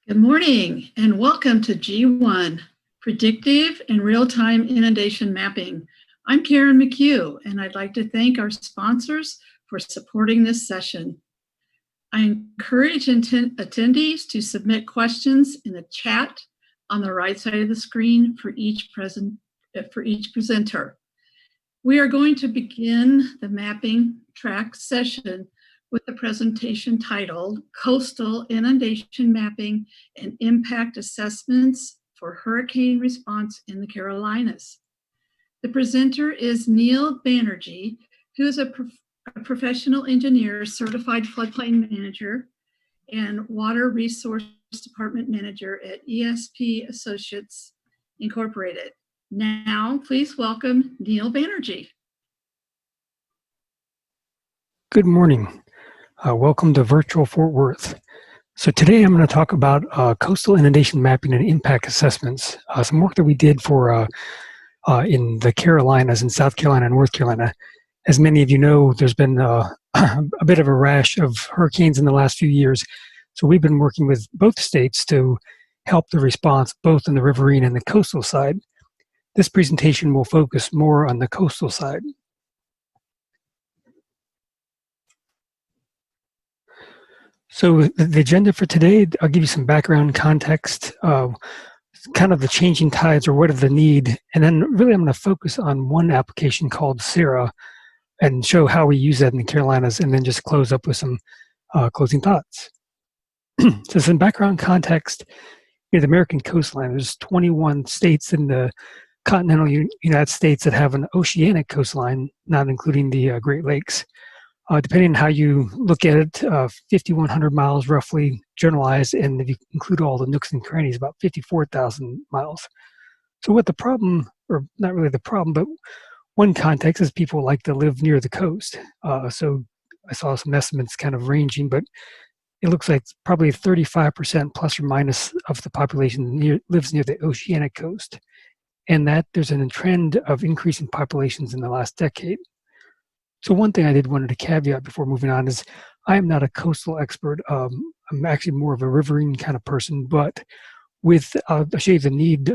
Good morning and welcome to G1, Predictive and Real-Time Inundation Mapping. I'm Karen McHugh, and I'd like to thank our sponsors for supporting this session. I encourage attendees to submit questions in the chat on the right side of the screen for each presenter. We are going to begin the mapping track session with the presentation titled Coastal Inundation Mapping and Impact Assessments for Hurricane Response in the Carolinas. The presenter is Neal Banerjee, who is a professional engineer, certified floodplain manager, and water resource department manager at ESP Associates Incorporated. Now, please welcome Neal Banerjee. Good morning. Welcome to Virtual Fort Worth. So today I'm going to talk about coastal inundation mapping and impact assessments, some work that we did for in the Carolinas, in South Carolina and North Carolina. As many of you know, there's been a bit of a rash of hurricanes in the last few years. So we've been working with both states to help the response both in the riverine and the coastal side. This presentation will focus more on the coastal side. So the agenda for today, I'll give you some background context, kind of the changing tides or what are the need, and then really I'm going to focus on one application called Sarah and show how we use that in the Carolinas, and then just close up with some closing thoughts. So some background context, the American coastline, there's 21 states in the continental United States that have an oceanic coastline, not including the Great Lakes. Depending on how you look at it, 5,100 miles roughly generalized, and if you include all the nooks and crannies, about 54,000 miles. So what the problem, or not really the problem, but one context is people like to live near the coast. So I saw some estimates kind of ranging, but it looks like probably 35% plus or minus of the population lives near the oceanic coast. And that there's a trend of increasing populations in the last decade. So one thing I did wanted to caveat before moving on is I am not a coastal expert. I'm actually more of a riverine kind of person, but with I'll show you the need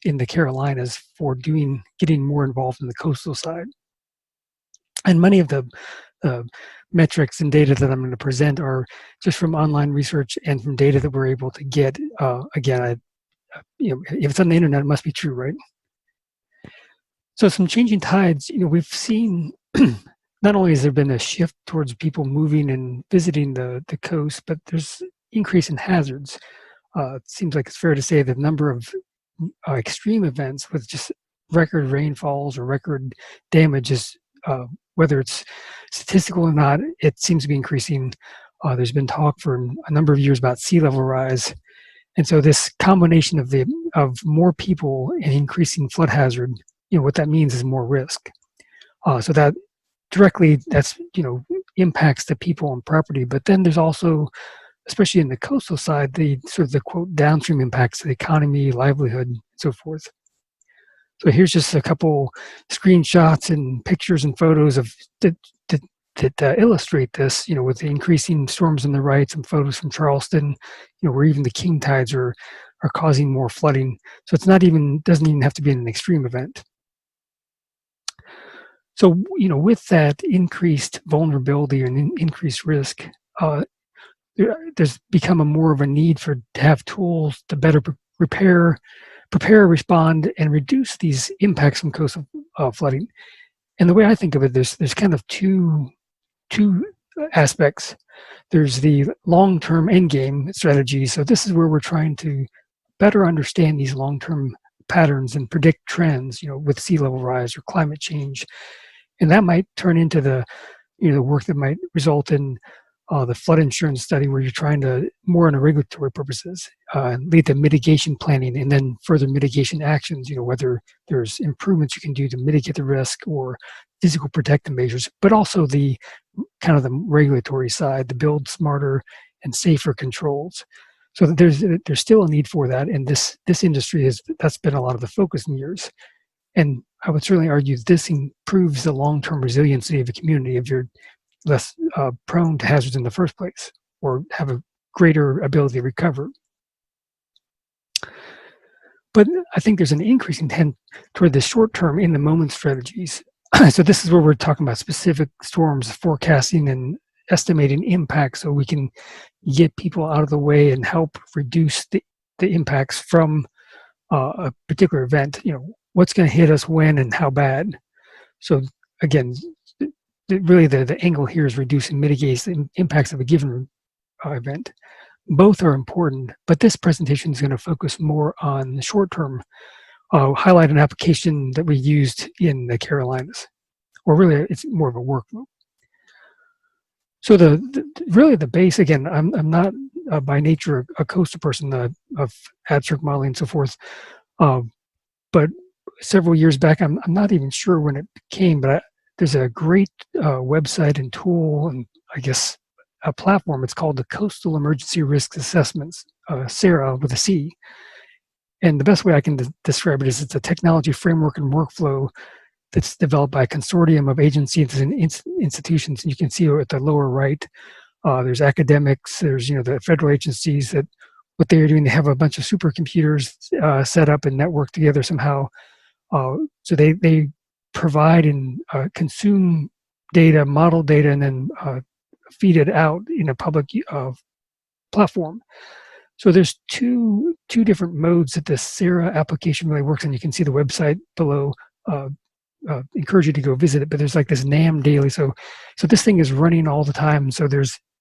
in the Carolinas for getting more involved in the coastal side. And many of the metrics and data that I'm going to present are just from online research and from data that we're able to get. Again, if it's on the internet, it must be true, right? So some changing tides, we've seen not only has there been a shift towards people moving and visiting the coast, but there's increase in hazards. It seems like it's fair to say the number of extreme events with just record rainfalls or record damages, whether it's statistical or not, it seems to be increasing. There's been talk for a number of years about sea level rise. And so this combination of more people and increasing flood hazard, what that means is more risk. So that directly, that's impacts the people and property, but then there's also, especially in the coastal side, the sort of the quote downstream impacts to the economy, livelihood, and so forth. So here's just a couple screenshots and pictures and photos of that illustrate this. With the increasing storms in the right, some photos from Charleston, where even the king tides are causing more flooding. So it's doesn't even have to be an extreme event. So, with that increased vulnerability and increased risk, there's become more of a need to have tools to better prepare, respond, and reduce these impacts from coastal flooding. And the way I think of it, there's kind of two aspects. There's the long-term end game strategy. So this is where we're trying to better understand these long-term patterns and predict trends, with sea level rise or climate change. And that might turn into the work that might result in the flood insurance study, where you're trying to, more on a regulatory purposes, lead to mitigation planning and then further mitigation actions, whether there's improvements you can do to mitigate the risk or physical protective measures, but also the kind of the regulatory side, to build smarter and safer controls. So that there's still a need for that, and this industry that's been a lot of the focus in years. And I would certainly argue this improves the long-term resiliency of a community if you're less prone to hazards in the first place, or have a greater ability to recover. But I think there's an increasing trend toward the short term in the moment strategies. So this is where we're talking about specific storms, forecasting and estimating impact, so we can get people out of the way and help reduce the impacts from a particular event. What's going to hit us when and how bad. So again, really the angle here is reduce and mitigate the impacts of a given event. Both are important, but this presentation is going to focus more on the short term, highlight an application that we used in the Carolinas, or really it's more of a workflow. So really the base, again, I'm not by nature a coastal person of ad-circ modeling and so forth, but several years back, I'm not even sure when it came, but there's a great website and tool, and I guess a platform. It's called the Coastal Emergency Risk Assessments, SARA with a C. And the best way I can describe it is it's a technology framework and workflow that's developed by a consortium of agencies and institutions. And you can see at the lower right, there's academics, there's the federal agencies that what they are doing. They have a bunch of supercomputers set up and networked together somehow. So they provide and consume data, model data, and then feed it out in a public platform. So there's two different modes that the SARA application really works in. You can see the website below. Encourage you to go visit it, but there's like this NAM daily. So this thing is running all the time. So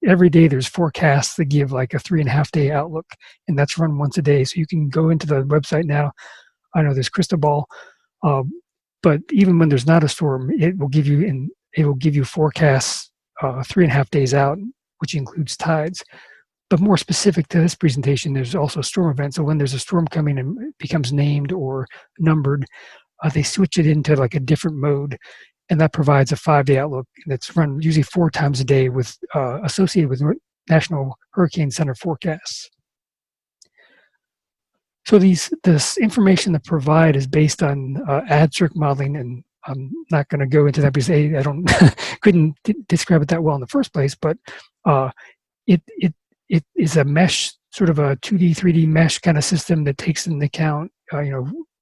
every day there's forecasts that give like a 3.5 day outlook, and that's run once a day. So you can go into the website now. I know there's crystal ball, but even when there's not a storm, it will give you forecasts 3.5 days out, which includes tides. But more specific to this presentation, there's also storm events. So when there's a storm coming and it becomes named or numbered, they switch it into like a different mode, and that provides a 5-day outlook that's run usually 4 times a day with associated with National Hurricane Center forecasts. So this information that provide is based on ad-circ modeling, and I'm not going to go into that because I don't couldn't describe it that well in the first place. But it is a mesh, sort of a 2D, 3D mesh kind of system that takes into account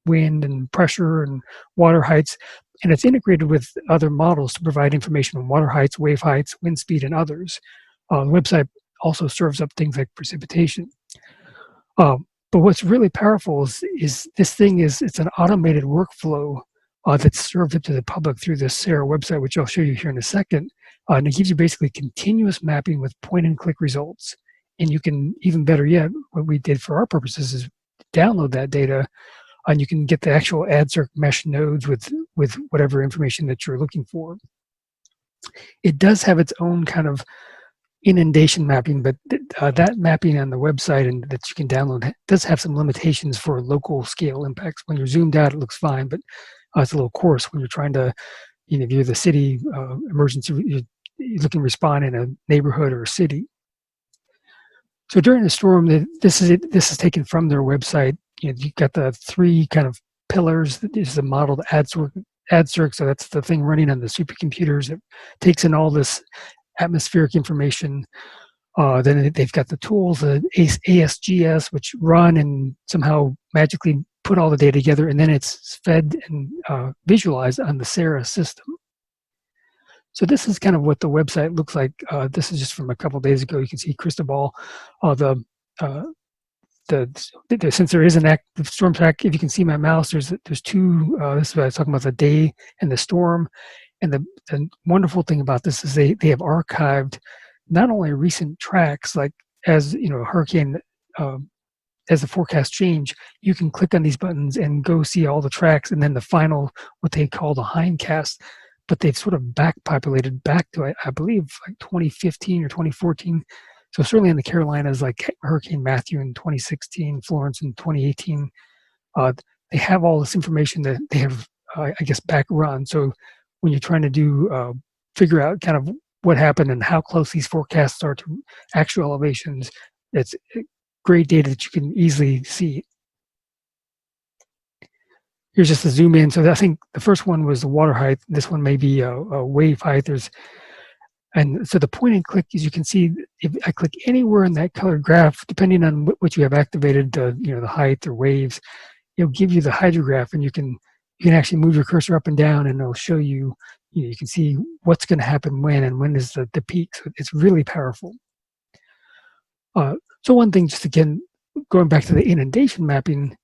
wind and pressure and water heights, and it's integrated with other models to provide information on water heights, wave heights, wind speed, and others. The website also serves up things like precipitation. But what's really powerful is this thing it's an automated workflow that's served up to the public through this SARA website, which I'll show you here in a second. And it gives you basically continuous mapping with point-and-click results. And you can, even better yet, what we did for our purposes is download that data, and you can get the actual ad-circ mesh nodes with whatever information that you're looking for. It does have its own kind of inundation mapping, but that mapping on the website and that you can download does have some limitations for local scale impacts. When you're zoomed out, it looks fine, but it's a little coarse when you're trying to, if you're the city emergency, you're looking to respond in a neighborhood or a city. So during the storm, this is taken from their website. You've got the 3 kind of pillars. That is the modeled ad-circ. So that's the thing running on the supercomputers. It takes in all this atmospheric information. Then they've got the tools, the ASGS, which run and somehow magically put all the data together, and then it's fed and visualized on the SARA system. So this is kind of what the website looks like. This is just from a couple of days ago. You can see crystal ball. Since there is an active storm track, if you can see my mouse, there's 2. This is what I was talking about, the day and the storm. And the wonderful thing about this is they have archived not only recent tracks, like as a hurricane, as the forecast change, you can click on these buttons and go see all the tracks, and then the final, what they call the hindcast. But they've sort of back-populated back to, I believe, like 2015 or 2014. So certainly in the Carolinas, like Hurricane Matthew in 2016, Florence in 2018, they have all this information that they have, I guess, back run. So when you're trying to figure out kind of what happened and how close these forecasts are to actual elevations, it's great data that you can easily see. Here's just a zoom in. So I think the first one was the water height. This one may be a wave height. And so the point and click, as you can see, if I click anywhere in that colored graph, depending on what you have activated, the height or waves, it'll give you the hydrograph, and you can actually move your cursor up and down, and it'll show you. You can see what's going to happen when, and when is the peak. So it's really powerful. So one thing, just again, going back to the inundation mapping.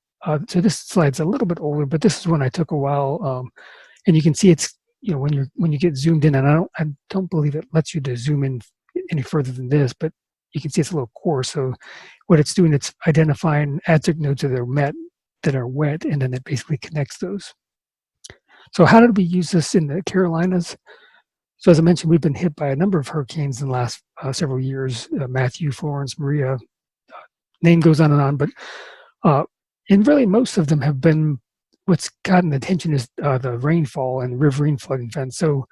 So this slide's a little bit older, but this is one I took a while, and you can see it's when you get zoomed in, and I don't believe it lets you to zoom in any further than this, but you can see it's a little coarse. So what it's doing, it's identifying adject nodes that are wet, and then it basically connects those. So how did we use this in the Carolinas? So as I mentioned, we've been hit by a number of hurricanes in the last several years, Matthew, Florence, Maria, name goes on and on, but and really most of them have been, what's gotten attention is the rainfall and riverine flooding events. So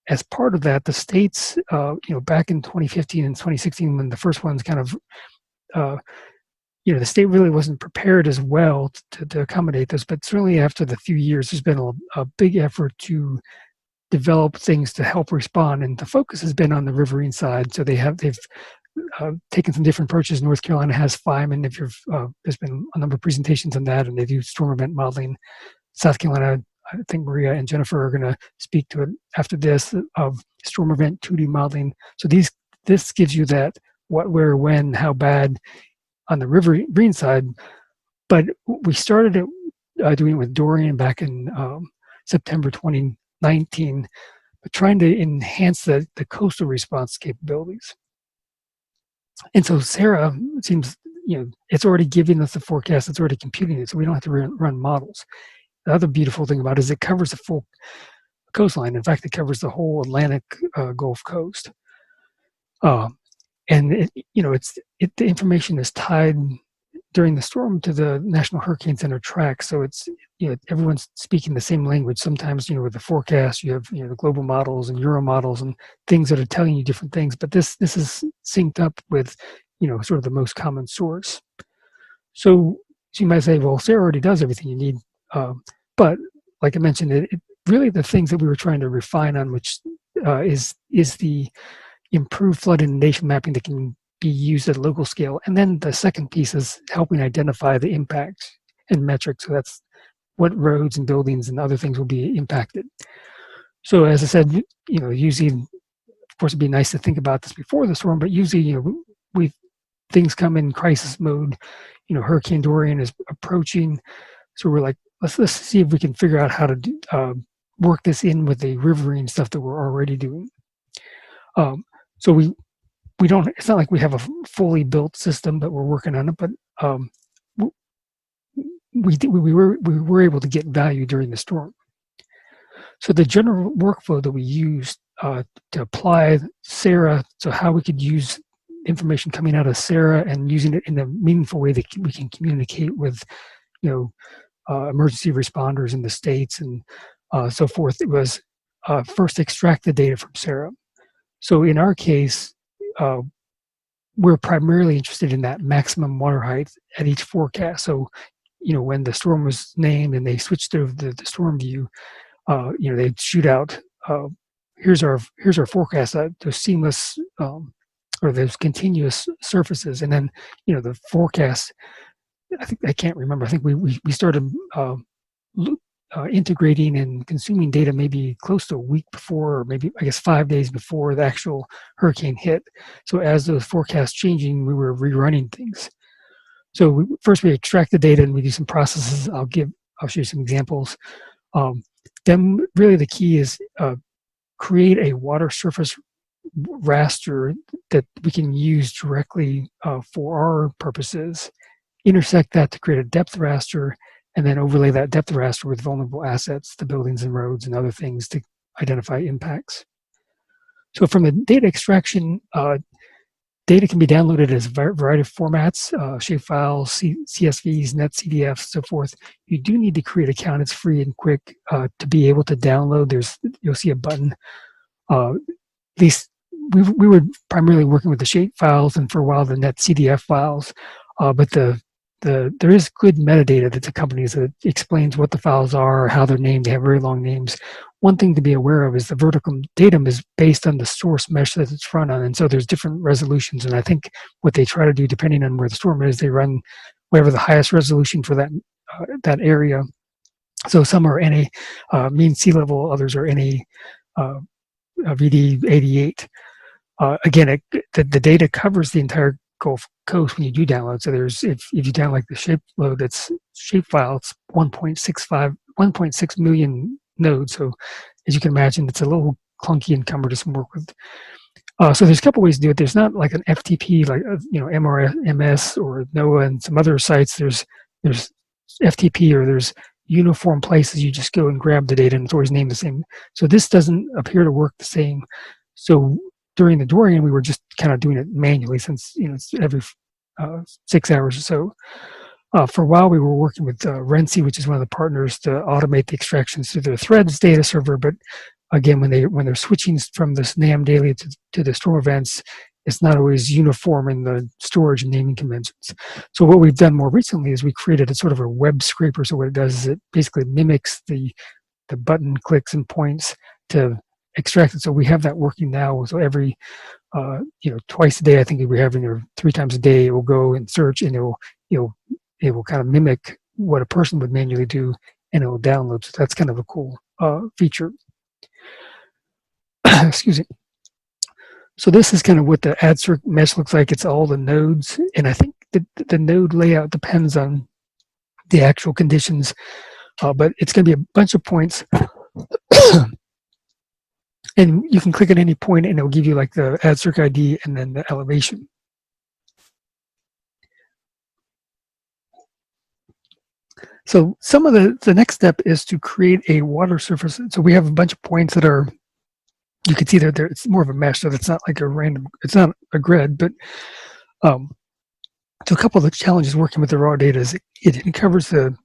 as part of that, the states, back in 2015 and 2016, when the first ones kind of, the state really wasn't prepared as well to accommodate this, but certainly after the few years, there's been a big effort to develop things to help respond, and the focus has been on the riverine side. So they've taken some different approaches. North Carolina has FIME, and there's been a number of presentations on that, and they do storm event modeling. South Carolina, I think Maria and Jennifer are going to speak to it after this, of storm event 2D modeling. So this gives you that what, where, when, how bad on the riverine side. But we started doing it with Dorian back in September 2019, but trying to enhance the coastal response capabilities. And so Sarah, it seems, it's already giving us the forecast, it's already computing it, so we don't have to run models. The other beautiful thing about it is it covers the full coastline. In fact, it covers the whole Atlantic Gulf Coast. And the information is tied during the storm to the National Hurricane Center track. So it's, everyone's speaking the same language. Sometimes, with the forecast, you have, the global models and Euro models and things that are telling you different things. But this is synced up with, sort of the most common source. So you might say, well, Sarah already does everything you need. But like I mentioned, it really the things that we were trying to refine on, which is the improved flood inundation mapping that can be used at a local scale. And then the second piece is helping identify the impacts and metrics. So that's what roads and buildings and other things will be impacted. So as I said, usually, of course, it'd be nice to think about this before the storm, but usually, things come in crisis mode. Hurricane Dorian is approaching. So we're like, let's see if we can figure out how to work this in with the riverine stuff that we're already doing. So we don't, it's not like we have a fully built system, but we're working on it, but we were able to get value during the storm. So the general workflow that we used to apply Sarah, so how we could use information coming out of Sarah and using it in a meaningful way that we can communicate with, emergency responders in the states and so forth. It was first extract the data from Sarah. So in our case, we're primarily interested in that maximum water height at each forecast. So, when the storm was named and they switched to the storm view, they'd shoot out, here's our forecast, those seamless or those continuous surfaces. And then, the forecast, I can't remember. I think we started integrating and consuming data maybe close to a week before, or maybe 5 days before the actual hurricane hit. So as those forecasts changing, we were rerunning things. So first we extract the data and we do some processes. I'll show you some examples. Then really the key is create a water surface raster that we can use directly for our purposes, intersect that to create a depth raster, and then overlay that depth raster with vulnerable assets, the buildings and roads and other things to identify impacts. So from the data extraction, data can be downloaded as a variety of formats, shapefiles, CSVs, NetCDFs, so forth. You do need to create an account. It's free and quick to be able to download. You'll see a button. At least we were primarily working with the shapefiles and for a while the NetCDF files, but there is good metadata that accompanies it. It explains what the files are, how they're named. They have very long names. One thing to be aware of is the vertical datum is based on the source mesh that it's run on, and so there's different resolutions. And I think what they try to do, depending on where the storm is, they run whatever the highest resolution for that that area. So some are NA mean sea level, others are NA VD 88. Again, the data covers the entire Gulf Coast when you do download. So there's if you download the shape that's shapefile, it's 1.6 million nodes. So as you can imagine, it's a little clunky and cumbersome to work with. So there's a couple ways to do it. There's not like an FTP, like MRMS or NOAA and some other sites. There's FTP, or there's uniform places you just go and grab the data, and it's always named the same. So this doesn't appear to work the same. So during the Dorian, we were just kind of doing it manually, since it's every 6 hours or so. For a while, we were working with Renzi, which is one of the partners, to automate the extractions through their Threads data server. But again, when they're switching from this NAM daily to the storm events, it's not always uniform in the storage and naming conventions. So what we've done more recently is we created a sort of a web scraper. So what it does is it basically mimics the button clicks and points to extract it. So we have that working now. So every twice a day, I think we're having, or 3 times a day, it will go and search, and it will kind of mimic what a person would manually do, and it will download. So that's kind of a cool feature. Excuse me. So this is kind of what the AdCirc mesh looks like. It's all the nodes, and I think the node layout depends on the actual conditions, but it's going to be a bunch of points. And you can click at any point, and it'll give you like the AdCirc ID and then the elevation. So some of the next step is to create a water surface. So we have a bunch of points that are, you can see that it's more of a mesh, so it's not like a random, it's not a grid, but so a couple of the challenges working with the raw data is it covers the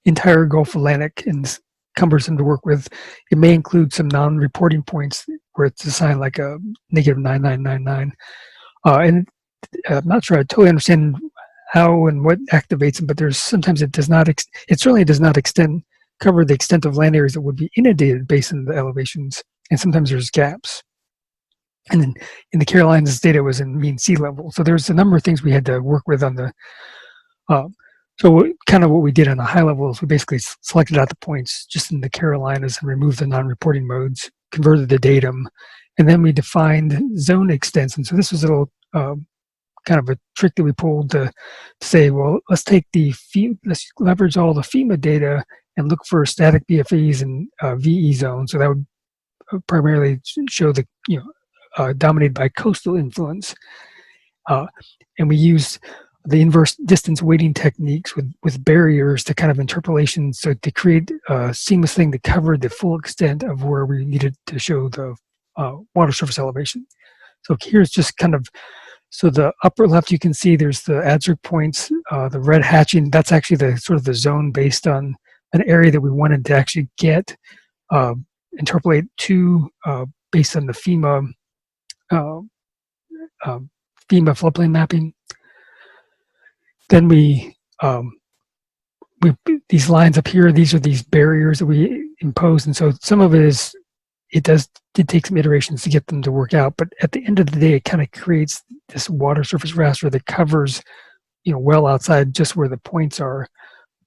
entire Gulf Atlantic and is cumbersome to work with. It may include some non-reporting points where it's assigned like a -9999. And I'm not sure I totally understand how and what activates them, but there's sometimes it does not, it certainly does not cover the extent of land areas that would be inundated based on the elevations, and sometimes there's gaps. And then in the Carolinas, this data was in mean sea level. So there's a number of things we had to work with on the, kind of what we did on the high level is we basically selected out the points just in the Carolinas and removed the non-reporting modes, converted the datum, and then we defined zone extents. And so this was a little kind of a trick that we pulled to say, well, let's leverage all the FEMA data and look for static BFEs and VE zones. So that would primarily show the, dominated by coastal influence. And we used the inverse distance weighting techniques with barriers to kind of interpolation, so to create a seamless thing that covered the full extent of where we needed to show the water surface elevation. So here's just kind of, so the upper left, you can see there's the AdCirc points, the red hatching, that's actually the sort of the zone based on an area that we wanted to actually get, interpolate to based on the FEMA floodplain mapping. Then these lines up here, these are these barriers that we impose, and so some of it did take some iterations to get them to work out, but at the end of the day, it kind of creates this water surface raster that covers, well outside just where the points are,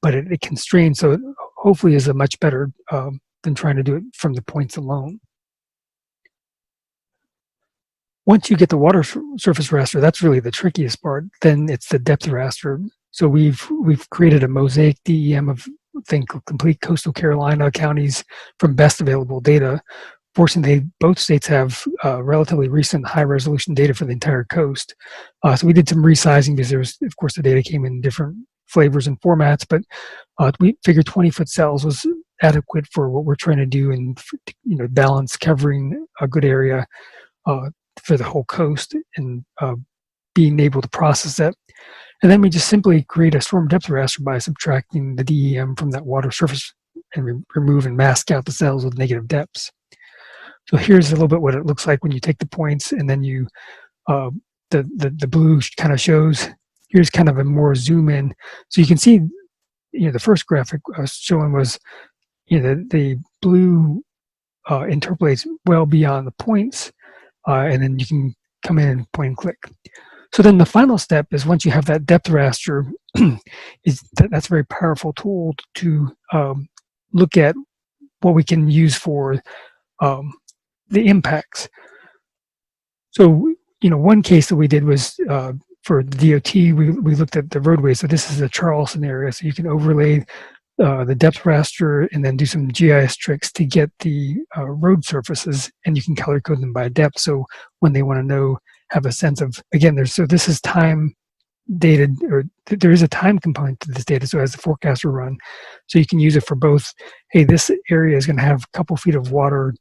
but it constrains, so it hopefully is a much better than trying to do it from the points alone. Once you get the water surface raster, that's really the trickiest part. Then it's the depth raster. So we've created a mosaic DEM of complete coastal Carolina counties from best available data. Fortunately, both states have relatively recent high-resolution data for the entire coast. So we did some resizing because of course, the data came in different flavors and formats, but we figured 20-foot cells was adequate for what we're trying to do and balance covering a good area for the whole coast and being able to process that. And then we just simply create a storm depth raster by subtracting the DEM from that water surface and remove and mask out the cells with negative depths. So here's a little bit what it looks like when you take the points and then you, the blue kind of shows, here's kind of a more zoom in. So you can see, the first graphic I was showing was, the blue interpolates well beyond the points, and then you can come in and point and click. So then the final step is once you have that depth raster, that's a very powerful tool to look at what we can use for um, the impacts. So, one case that we did was for the DOT, we looked at the roadways. So this is the Charleston area. So you can overlay the depth raster and then do some GIS tricks to get the road surfaces, and you can color code them by depth. So when they want to know, have a sense of, again, this is time dated, or there is a time component to this data. So as the forecaster run, so you can use it for both. Hey, this area is going to have a couple feet of water,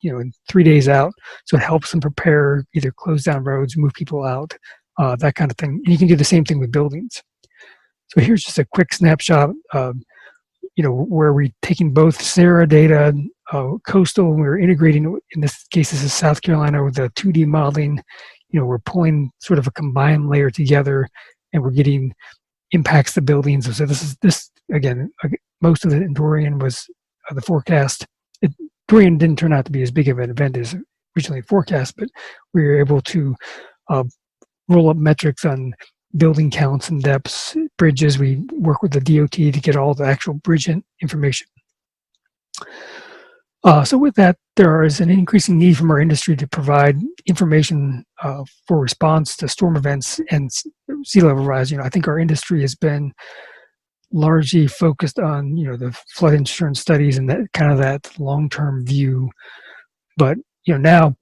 in 3 days out. So it helps them prepare, either close down roads, move people out, that kind of thing. And you can do the same thing with buildings. So here's just a quick snapshot, where we're taking both SARA data, coastal, and we're integrating, in this case, this is South Carolina with the 2D modeling. We're pulling sort of a combined layer together, and we're getting impacts to buildings. So this again, most of it in Dorian was the forecast. Dorian didn't turn out to be as big of an event as originally forecast, but we were able to roll up metrics on building counts and depths, bridges. We work with the DOT to get all the actual bridge information. So with that, there is an increasing need from our industry to provide information for response to storm events and sea level rise. I think our industry has been largely focused on, the flood insurance studies and that kind of that long-term view. But, now,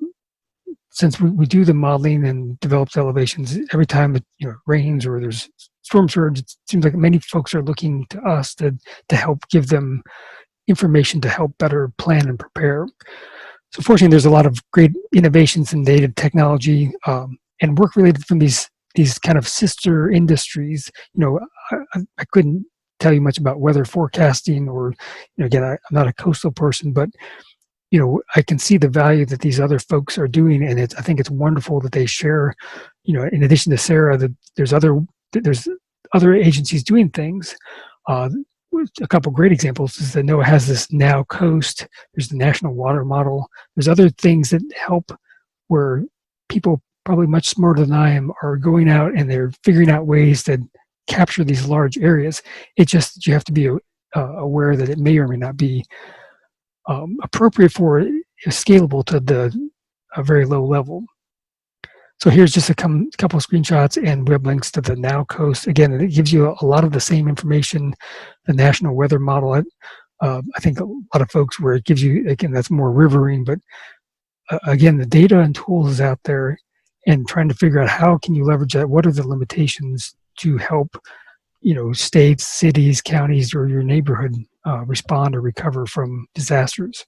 since we do the modeling and develop the elevations, every time it rains or there's storm surge, it seems like many folks are looking to us to help give them information to help better plan and prepare. So fortunately, there's a lot of great innovations in data technology and work related from these kind of sister industries. I couldn't tell you much about weather forecasting, or again, I'm not a coastal person, but I can see the value that these other folks are doing, and I think it's wonderful that they share. In addition to Sarah, that there's other agencies doing things. A couple great examples is that NOAA has this Now Coast. There's the National Water Model. There's other things that help, where people probably much smarter than I am are going out and they're figuring out ways to capture these large areas. It's just that you have to be aware that it may or may not be appropriate for scalable to a very low level. So here's just a couple of screenshots and web links to the Now Coast. Again, it gives you a lot of the same information, the National Weather Model. I think a lot of folks, where it gives you, again, that's more riverine, but again, the data and tools is out there, and trying to figure out how can you leverage that. What are the limitations to help, states, cities, counties, or your neighborhood respond or recover from disasters.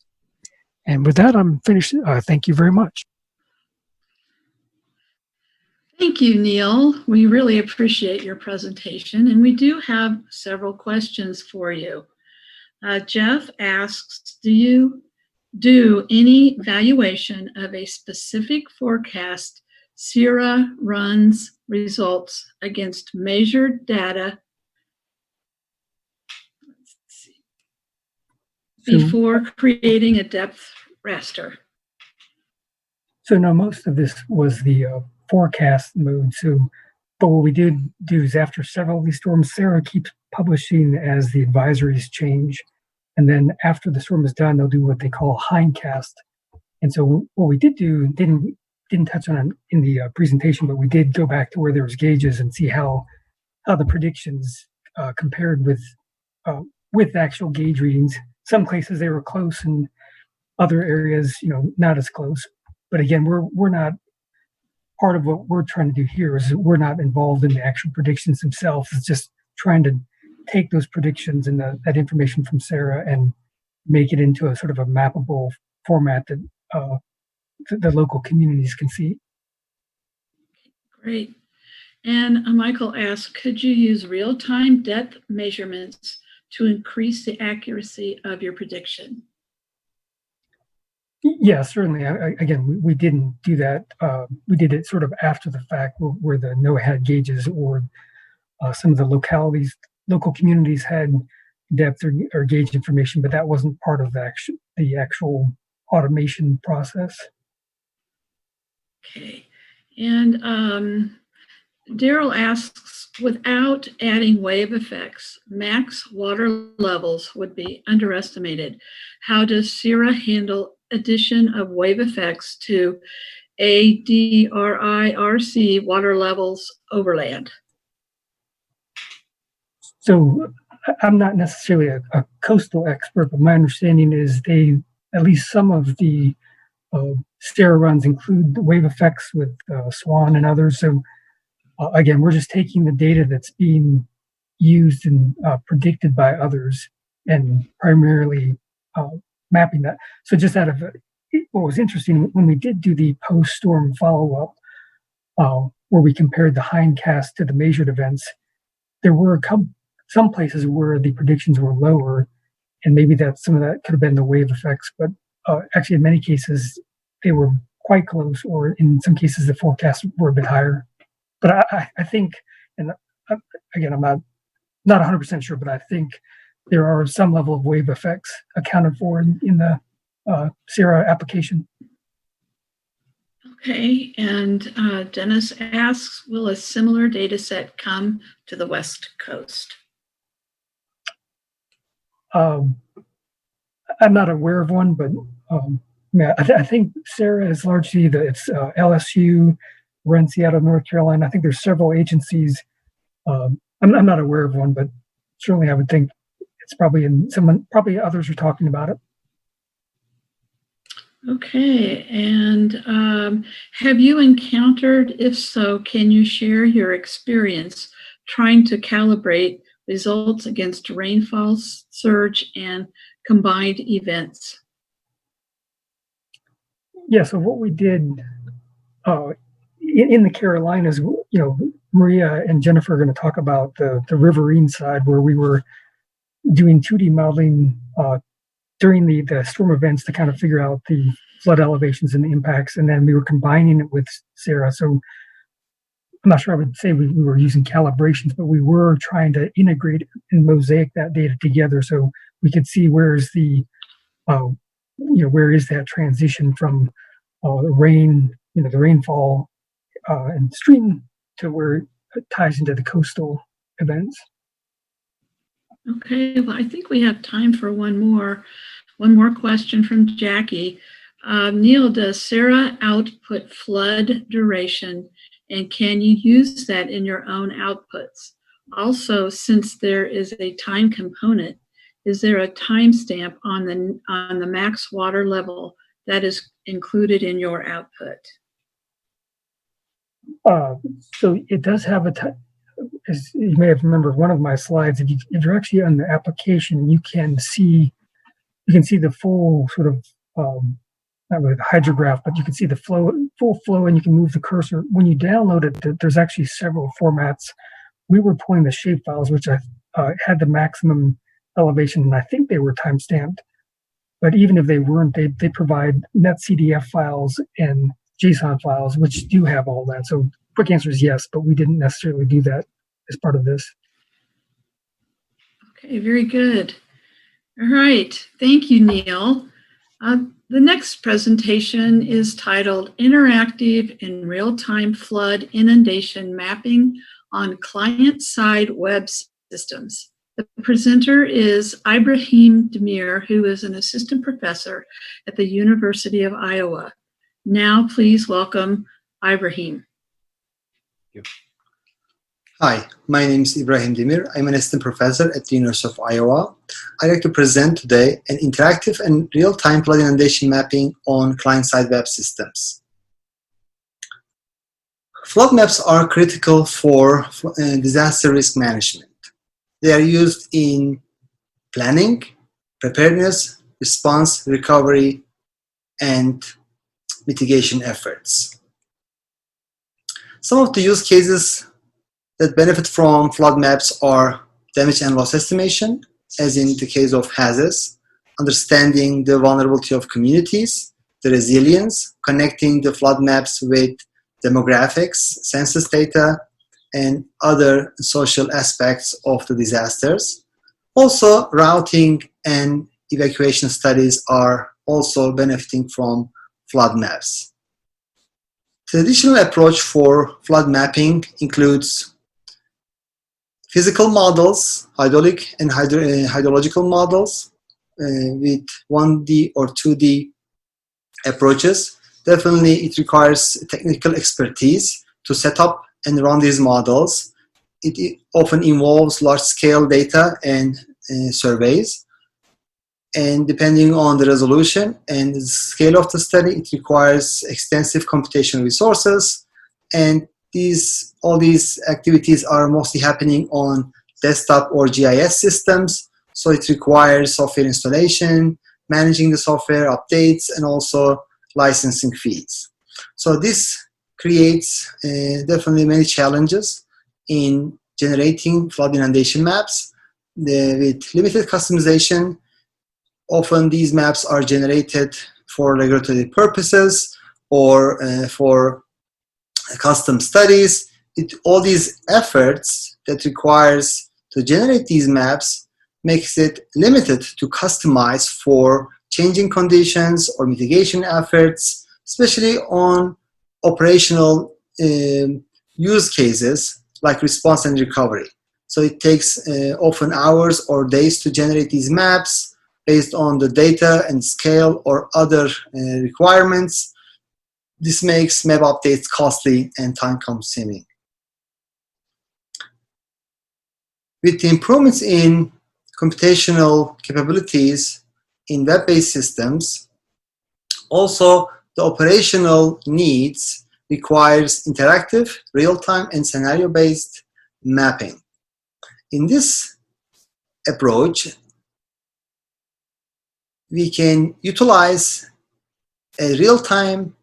And with that, I'm finished. Thank you very much. Thank you, Neal. We really appreciate your presentation, and we do have several questions for you. Jeff asks, do you do any valuation of a specific forecast SIRA runs results against measured data before creating a depth raster? So no, most of this was the forecast mode. But what we did do is, after several of these storms, Sarah keeps publishing as the advisories change. And then after the storm is done, they'll do what they call hindcast. And so what we did do, didn't touch on it in the presentation, but we did go back to where there was gauges and see how the predictions compared with actual gauge readings. Some places they were close, and other areas, not as close. But again, we're not, part of what we're trying to do here is we're not involved in the actual predictions themselves. It's just trying to take those predictions and that information from Sarah and make it into a sort of a mappable format that the local communities can see. Great. And Michael asks, could you use real-time depth measurements to increase the accuracy of your prediction? Yeah, certainly. Again, we didn't do that. We did it sort of after the fact, where the NOAA had gauges, or some of the local communities had depth or gauge information, but that wasn't part of the actual automation process. Okay. And Daryl asks, without adding wave effects, max water levels would be underestimated. How does SIRA handle addition of wave effects to ADRIRC water levels overland? So I'm not necessarily a coastal expert, but my understanding is at least some of the SARA runs include the wave effects with Swan and others. So again, we're just taking the data that's being used and predicted by others and primarily mapping that. So just out of what was interesting, when we did do the post-storm follow-up, where we compared the hindcast to the measured events, there were some places where the predictions were lower, and maybe some of that could have been the wave effects, but actually in many cases they were quite close, or in some cases the forecasts were a bit higher. But I think, and again, I'm not 100% sure, but I think there are some level of wave effects accounted for in the SIRA application. Okay, and Dennis asks, will a similar data set come to the West Coast? I'm not aware of one, but I think SIRA is largely it's LSU. We're in Seattle, North Carolina. I think there's several agencies. I'm not aware of one, but certainly I would think it's probably probably others are talking about it. Okay, and have you encountered, if so, can you share your experience trying to calibrate results against rainfall surge and combined events? Yeah, so what we did in the Carolinas, Maria and Jennifer are going to talk about the riverine side, where we were doing 2D modeling during the storm events to kind of figure out the flood elevations and the impacts, and then we were combining it with SIRA. So I'm not sure I would say we were using calibrations, but we were trying to integrate and mosaic that data together so we could see where is that transition from the rain, the rainfall and stream to where it ties into the coastal events. Okay, well, I think we have time for one more question from Jackie. Neal, does SIRA output flood duration, and can you use that in your own outputs? Also, since there is a time component, is there a timestamp on the max water level that is included in your output? So it does have as you may have remembered one of my slides. If you're actually on the application, you can see the full sort of not really the hydrograph, but you can see the full flow, and you can move the cursor. When you download it, there's actually several formats. We were pulling the shapefiles, which I had the maximum elevation, and I think they were timestamped. But even if they weren't, they provide netcdf files and JSON files, which do have all that. So quick answer is yes, but we didn't necessarily do that as part of this. Okay, very good. All right, thank you, Neal. The next presentation is titled Interactive and Real-Time Flood Inundation Mapping on Client-Side Web Systems. The presenter is Ibrahim Demir, who is an assistant professor at the University of Iowa. Now, please welcome Ibrahim. Thank you. Hi, my name is Ibrahim Demir. I'm an assistant professor at the University of Iowa. I'd like to present today an interactive and real-time flood inundation mapping on client-side web systems. Flood maps are critical for disaster risk management. They are used in planning, preparedness, response, recovery, and mitigation efforts. Some of the use cases that benefit from flood maps are damage and loss estimation, as in the case of hazards, understanding the vulnerability of communities, the resilience, connecting the flood maps with demographics, census data, and other social aspects of the disasters. Also, routing and evacuation studies are also benefiting from flood maps. Traditional approach for flood mapping includes physical models, hydraulic and hydrological models with 1D or 2D approaches. Definitely it requires technical expertise to set up and run these models. It often involves large-scale data and surveys. And depending on the resolution and the scale of the study, it requires extensive computational resources. And all these activities are mostly happening on desktop or GIS systems. So it requires software installation, managing the software, updates, and also licensing fees. So this creates definitely many challenges in generating flood inundation maps. With limited customization, often these maps are generated for regulatory purposes or for custom studies. All these efforts that requires to generate these maps makes it limited to customize for changing conditions or mitigation efforts, especially on operational use cases like response and recovery. So it takes often hours or days to generate these maps based on the data and scale or other requirements. This makes map updates costly and time-consuming. With the improvements in computational capabilities in web-based systems, also the operational needs requires interactive, real-time, and scenario-based mapping. In this approach, we can utilize a real-time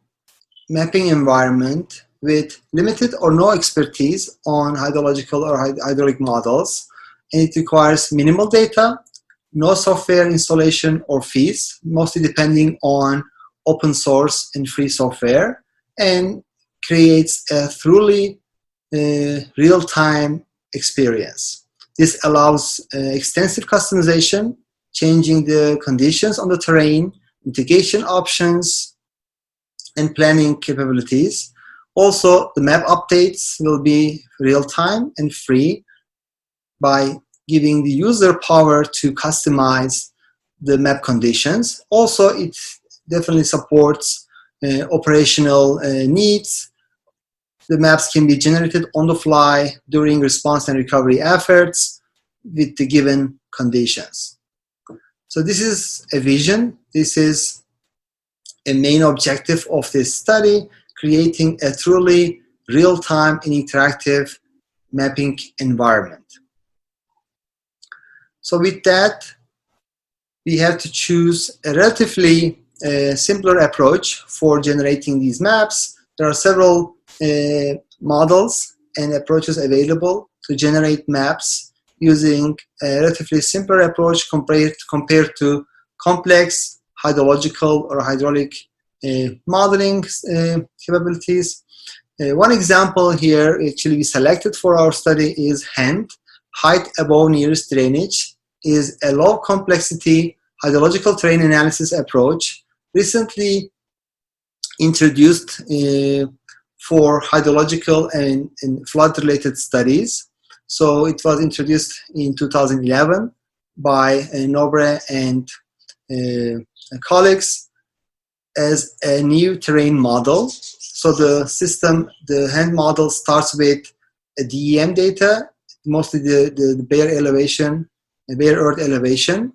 mapping environment with limited or no expertise on hydrological or hydraulic models, and it requires minimal data, no software installation or fees, mostly depending on open source and free software, and creates a truly real-time experience. This allows extensive customization, changing the conditions on the terrain, mitigation options, and planning capabilities. Also, the map updates will be real-time and free by giving the user power to customize the map conditions. Also, it definitely supports operational needs. The maps can be generated on the fly during response and recovery efforts with the given conditions. So this is a vision. This is a main objective of this study, creating a truly real-time and interactive mapping environment. So with that, we have to choose a relatively simpler approach for generating these maps. There are several models and approaches available to generate maps using a relatively simpler approach compared to complex hydrological or hydraulic modeling capabilities. One example here actually we selected for our study is HAND, height above nearest drainage, is a low complexity hydrological terrain analysis approach recently introduced for hydrological and flood related studies. So it was introduced in 2011 by Nobre and colleagues as a new terrain model. So the system, the HAND model starts with a DEM data, mostly the bare elevation, bare earth elevation.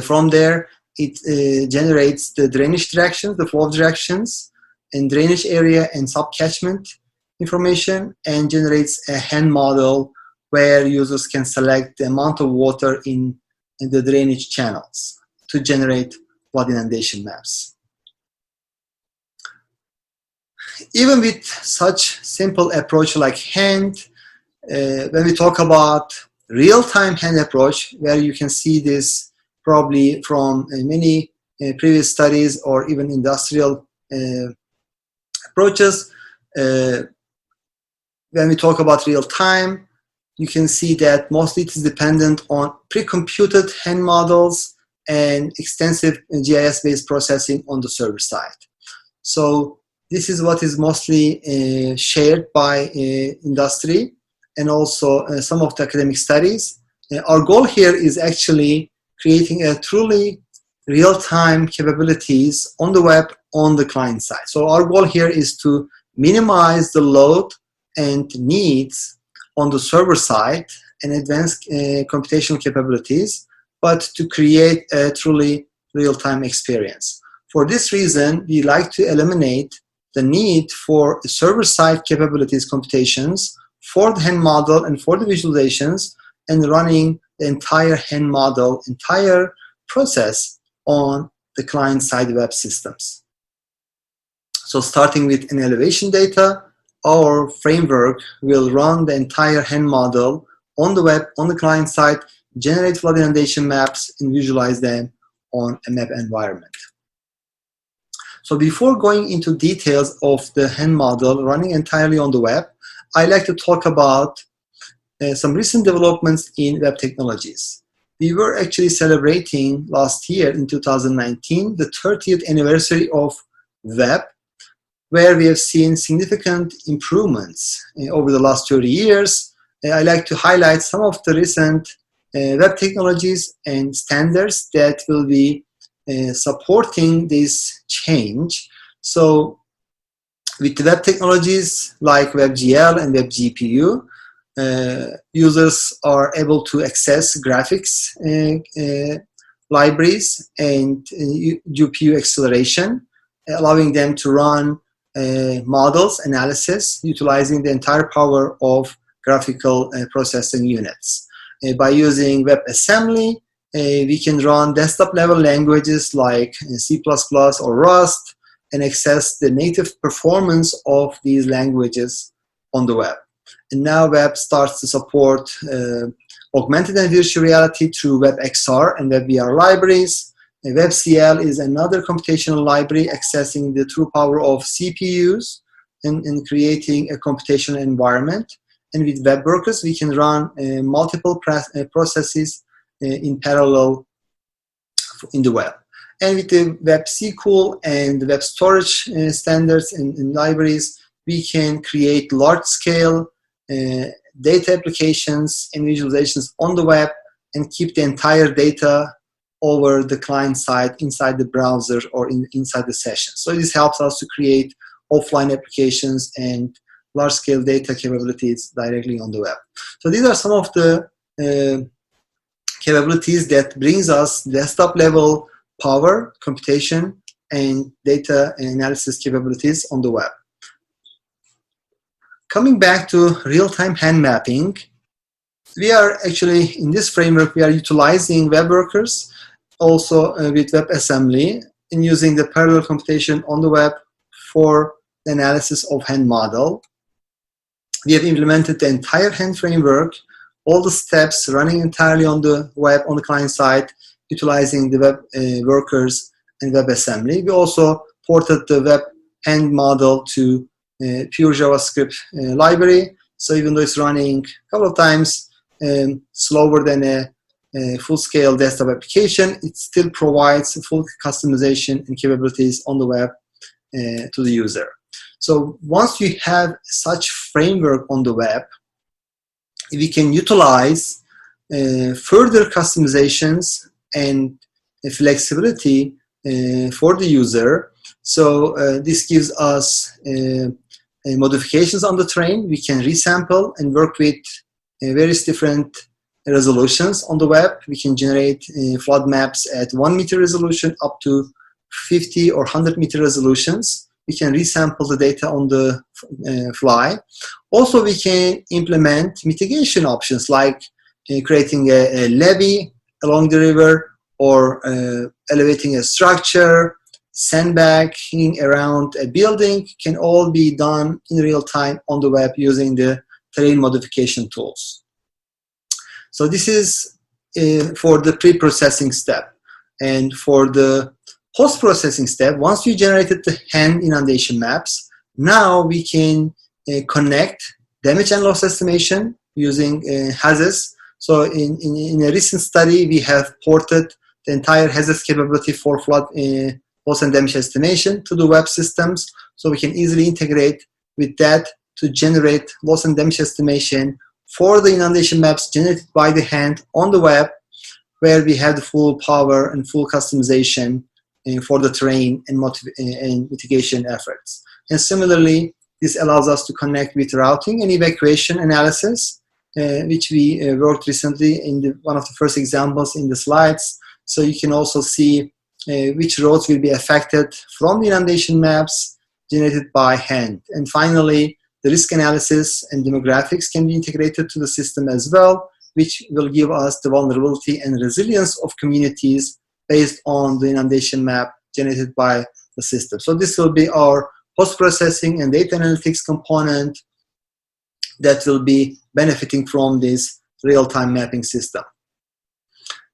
From there, it generates the drainage directions, the flow directions, and drainage area and subcatchment information, and generates a HAND model where users can select the amount of water in the drainage channels to generate flood inundation maps. Even with such simple approach like HAND, when we talk about real-time HAND approach, where you can see this probably from many previous studies or even industrial approaches, when we talk about real-time, you can see that mostly it is dependent on pre-computed HAND models and extensive GIS-based processing on the server side. So This is what is mostly shared by industry and also some of the academic studies. Our goal here is actually creating a truly real-time capabilities on the web on the client side. So our goal here is to minimize the load and needs on the server side and advance computational capabilities, but to create a truly real-time experience. For this reason, we like to eliminate the need for server-side capabilities computations for the hand model and for the visualizations, and running the entire hand model, entire process on the client-side web systems. So starting with an elevation data, our framework will run the entire hand model on the web, on the client side, generate flood inundation maps, and visualize them on a map environment. So before going into details of the hand model running entirely on the web, I'd like to talk about some recent developments in web technologies. We were actually celebrating last year in 2019 the 30th anniversary of web, where we have seen significant improvements over the last 30 years. I'd like to highlight some of the recent web technologies and standards that will be supporting this change. So with web technologies like WebGL and WebGPU, users are able to access graphics libraries and GPU acceleration, allowing them to run models analysis utilizing the entire power of graphical processing units. By using WebAssembly, we can run desktop level languages like C++ or Rust and access the native performance of these languages on the web. And now web starts to support augmented and virtual reality through WebXR and WebVR libraries. WebCL is another computational library accessing the true power of CPUs and creating a computational environment. And with web workers, we can run multiple processes in parallel in the web. And with the WebSQL and the web storage standards and libraries, we can create large-scale data applications and visualizations on the web and keep the entire data over the client side inside the browser or inside the session. So this helps us to create offline applications and large-scale data capabilities directly on the web. So these are some of the capabilities that brings us desktop-level power, computation, and data analysis capabilities on the web. Coming back to real-time hand mapping, we are actually, in this framework, we are utilizing web workers, also with WebAssembly, and using the parallel computation on the web for the analysis of hand model. We have implemented the entire hand framework, all the steps running entirely on the web, on the client side, utilizing the web workers and WebAssembly. We also ported the web hand model to pure JavaScript library. So even though it's running a couple of times slower than a full-scale desktop application, it still provides full customization and capabilities on the web to the user. So once you have such framework on the web, we can utilize further customizations and flexibility for the user. So this gives us modifications on the train. We can resample and work with various different resolutions on the web. We can generate flood maps at 1 meter resolution up to 50 or 100 meter resolutions. We can resample the data on the fly. Also, we can implement mitigation options like creating a levee along the river or elevating a structure, sandbagging around a building can all be done in real time on the web using the terrain modification tools. So this is for the pre-processing step. And for the post-processing step, once we generated the hand inundation maps, now we can connect damage and loss estimation using HAZES. So in a recent study, we have ported the entire HAZES capability for flood loss and damage estimation to the web systems. So we can easily integrate with that to generate loss and damage estimation for the inundation maps generated by the hand on the web, where we have the full power and full customization for the terrain and mitigation efforts. And similarly, this allows us to connect with routing and evacuation analysis, which we worked recently in one of the first examples in the slides. So you can also see which roads will be affected from the inundation maps generated by hand. And finally, the risk analysis and demographics can be integrated to the system as well, which will give us the vulnerability and resilience of communities based on the inundation map generated by the system. So this will be our post-processing and data analytics component that will be benefiting from this real-time mapping system.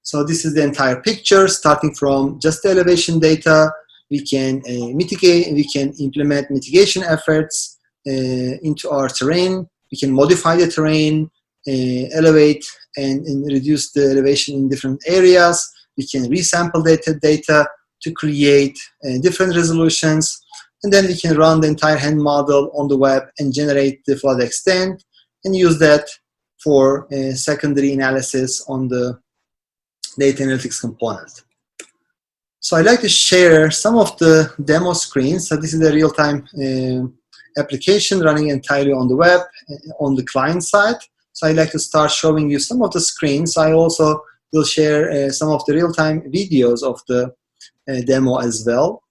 So this is the entire picture, starting from just the elevation data. We can mitigate, we can implement mitigation efforts into our terrain. We can modify the terrain, elevate and reduce the elevation in different areas. We can resample data to create different resolutions. And then we can run the entire hand model on the web and generate the flood extent and use that for secondary analysis on the data analytics component. So I'd like to share some of the demo screens. So this is a real-time application running entirely on the web, on the client side. So I'd like to start showing you some of the screens. I also will share some of the real-time videos of the demo as well.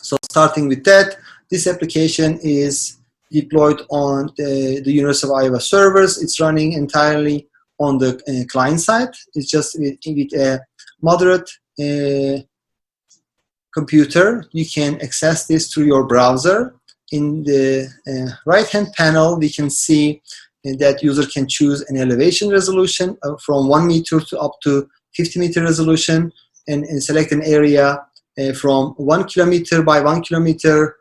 So starting with that, this application is deployed on the University of Iowa servers. It's running entirely on the client side. It's just with a moderate computer. You can access this through your browser. In the right-hand panel, we can see that user can choose an elevation resolution from 1 meter to up to 50 meter resolution and select an area from 1 kilometer by 1 kilometer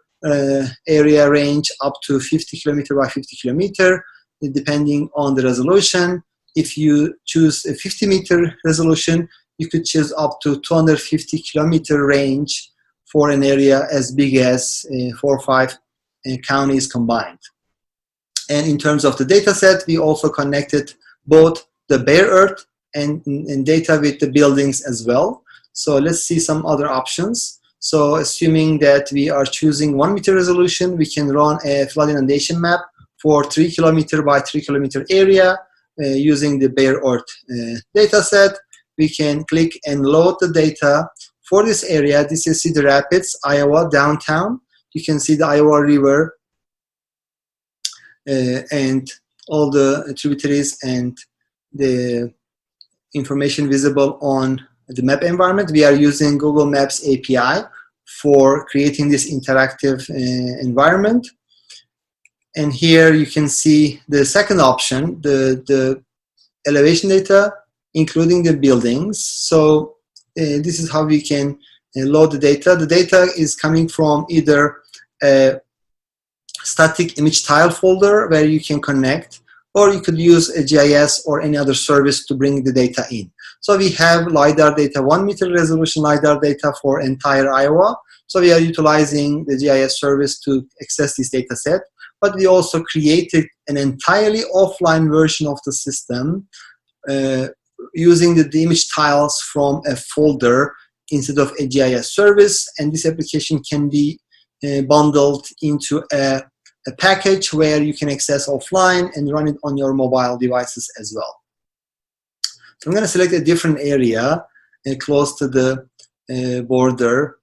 area range up to 50 kilometer by 50 kilometer, depending on the resolution. If you choose a 50 meter resolution, you could choose up to 250 kilometer range for an area as big as 4 or 5 counties combined. And in terms of the data set, we also connected both the bare earth and data with the buildings as well. So let's see some other options. So assuming that we are choosing 1 meter resolution, we can run a flood inundation map for 3 kilometer by 3 kilometer area using the bare earth data set. We can click and load the data for this area. This is Cedar Rapids, Iowa, downtown. You can see the Iowa River and all the tributaries and the information visible on the map environment. We are using Google Maps API for creating this interactive environment. And here you can see the second option, the elevation data, including the buildings. So this is how we can load the data. The data is coming from either a static image tile folder where you can connect, or you could use a GIS or any other service to bring the data in. So we have LiDAR data, 1 meter resolution LiDAR data for entire Iowa. So we are utilizing the GIS service to access this data set, but we also created an entirely offline version of the system using the image tiles from a folder instead of a GIS service. And this application can be bundled into a package where you can access offline and run it on your mobile devices as well. So I'm going to select a different area close to the border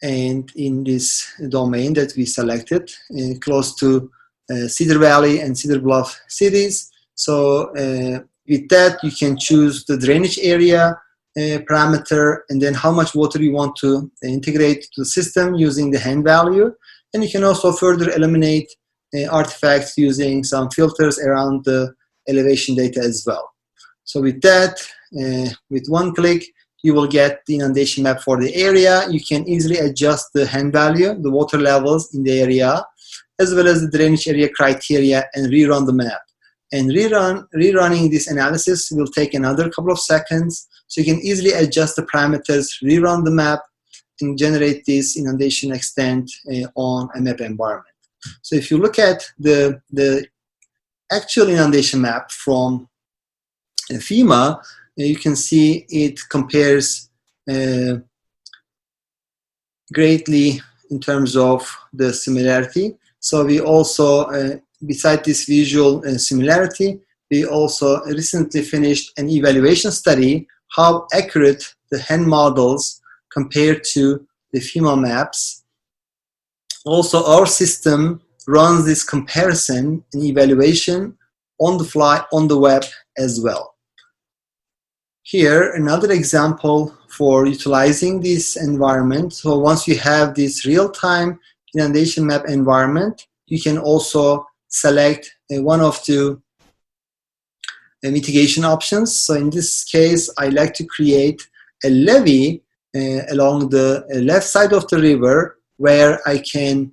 and in this domain that we selected, close to Cedar Valley and Cedar Bluff cities. So with that, you can choose the drainage area parameter and then how much water you want to integrate to the system using the hand value. And you can also further eliminate artifacts using some filters around the elevation data as well. So with that, with one click, you will get the inundation map for the area. You can easily adjust the hand value, the water levels in the area, as well as the drainage area criteria, and rerun the map. And rerunning this analysis will take another couple of seconds. So you can easily adjust the parameters, rerun the map, and generate this inundation extent on a map environment. So if you look at the actual inundation map from FEMA, you can see it compares greatly in terms of the similarity. So we also, beside this visual similarity, we also recently finished an evaluation study how accurate the HAN models compare to the FEMA maps. Also, our system runs this comparison and evaluation on the fly on the web as well. Here, another example for utilizing this environment. So once you have this real-time inundation map environment, you can also select one of the mitigation options. So in this case, I like to create a levee along the left side of the river where I can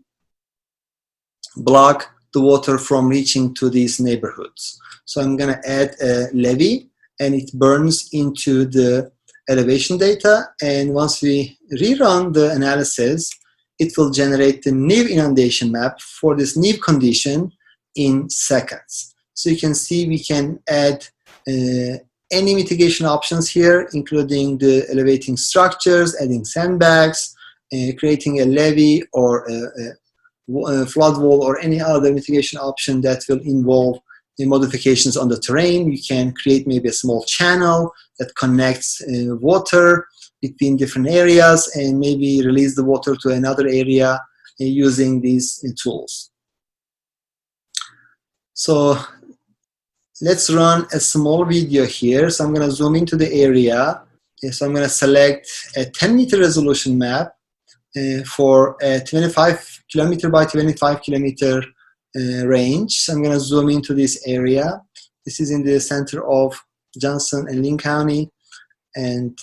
block the water from reaching to these neighborhoods. So I'm going to add a levee, and it burns into the elevation data. And once we rerun the analysis, it will generate the new inundation map for this new condition in seconds. So you can see we can add any mitigation options here, including the elevating structures, adding sandbags, creating a levee or a flood wall or any other mitigation option that will involve the modifications on the terrain. You can create maybe a small channel that connects water between different areas and maybe release the water to another area using these tools. So let's run a small video here. So I'm going to zoom into the area. So I'm going to select a 10-meter resolution map for a 25 kilometer by 25 kilometer range. So I'm going to zoom into this area. This is in the center of Johnson and Linn County. And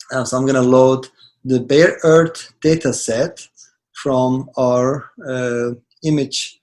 so I'm going to load the bare earth data set from our image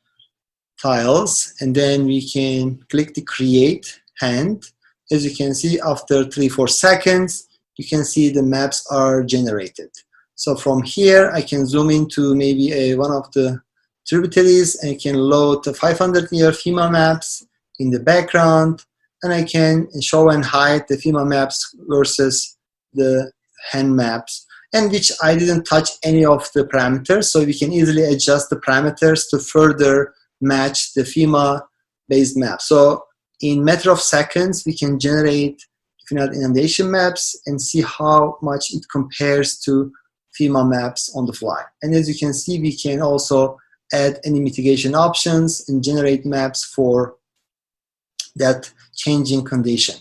tiles, and then we can click the create hand. As you can see, after 3-4 seconds, you can see the maps are generated. So from here, I can zoom into maybe one of the tributaries and I can load the 500-year FEMA maps in the background, and I can show and hide the FEMA maps versus the HAN maps, and which I didn't touch any of the parameters, so we can easily adjust the parameters to further match the FEMA-based map. So in matter of seconds, we can generate inundation maps and see how much it compares to FEMA maps on the fly. And as you can see, we can also add any mitigation options and generate maps for that changing condition.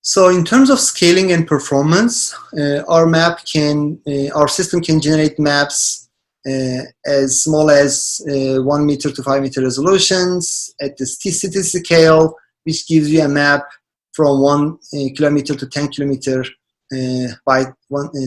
So in terms of scaling and performance, our system can generate maps as small as 1 meter to 5 meter resolutions at the city scale, which gives you a map from 1 kilometer to 10 kilometer by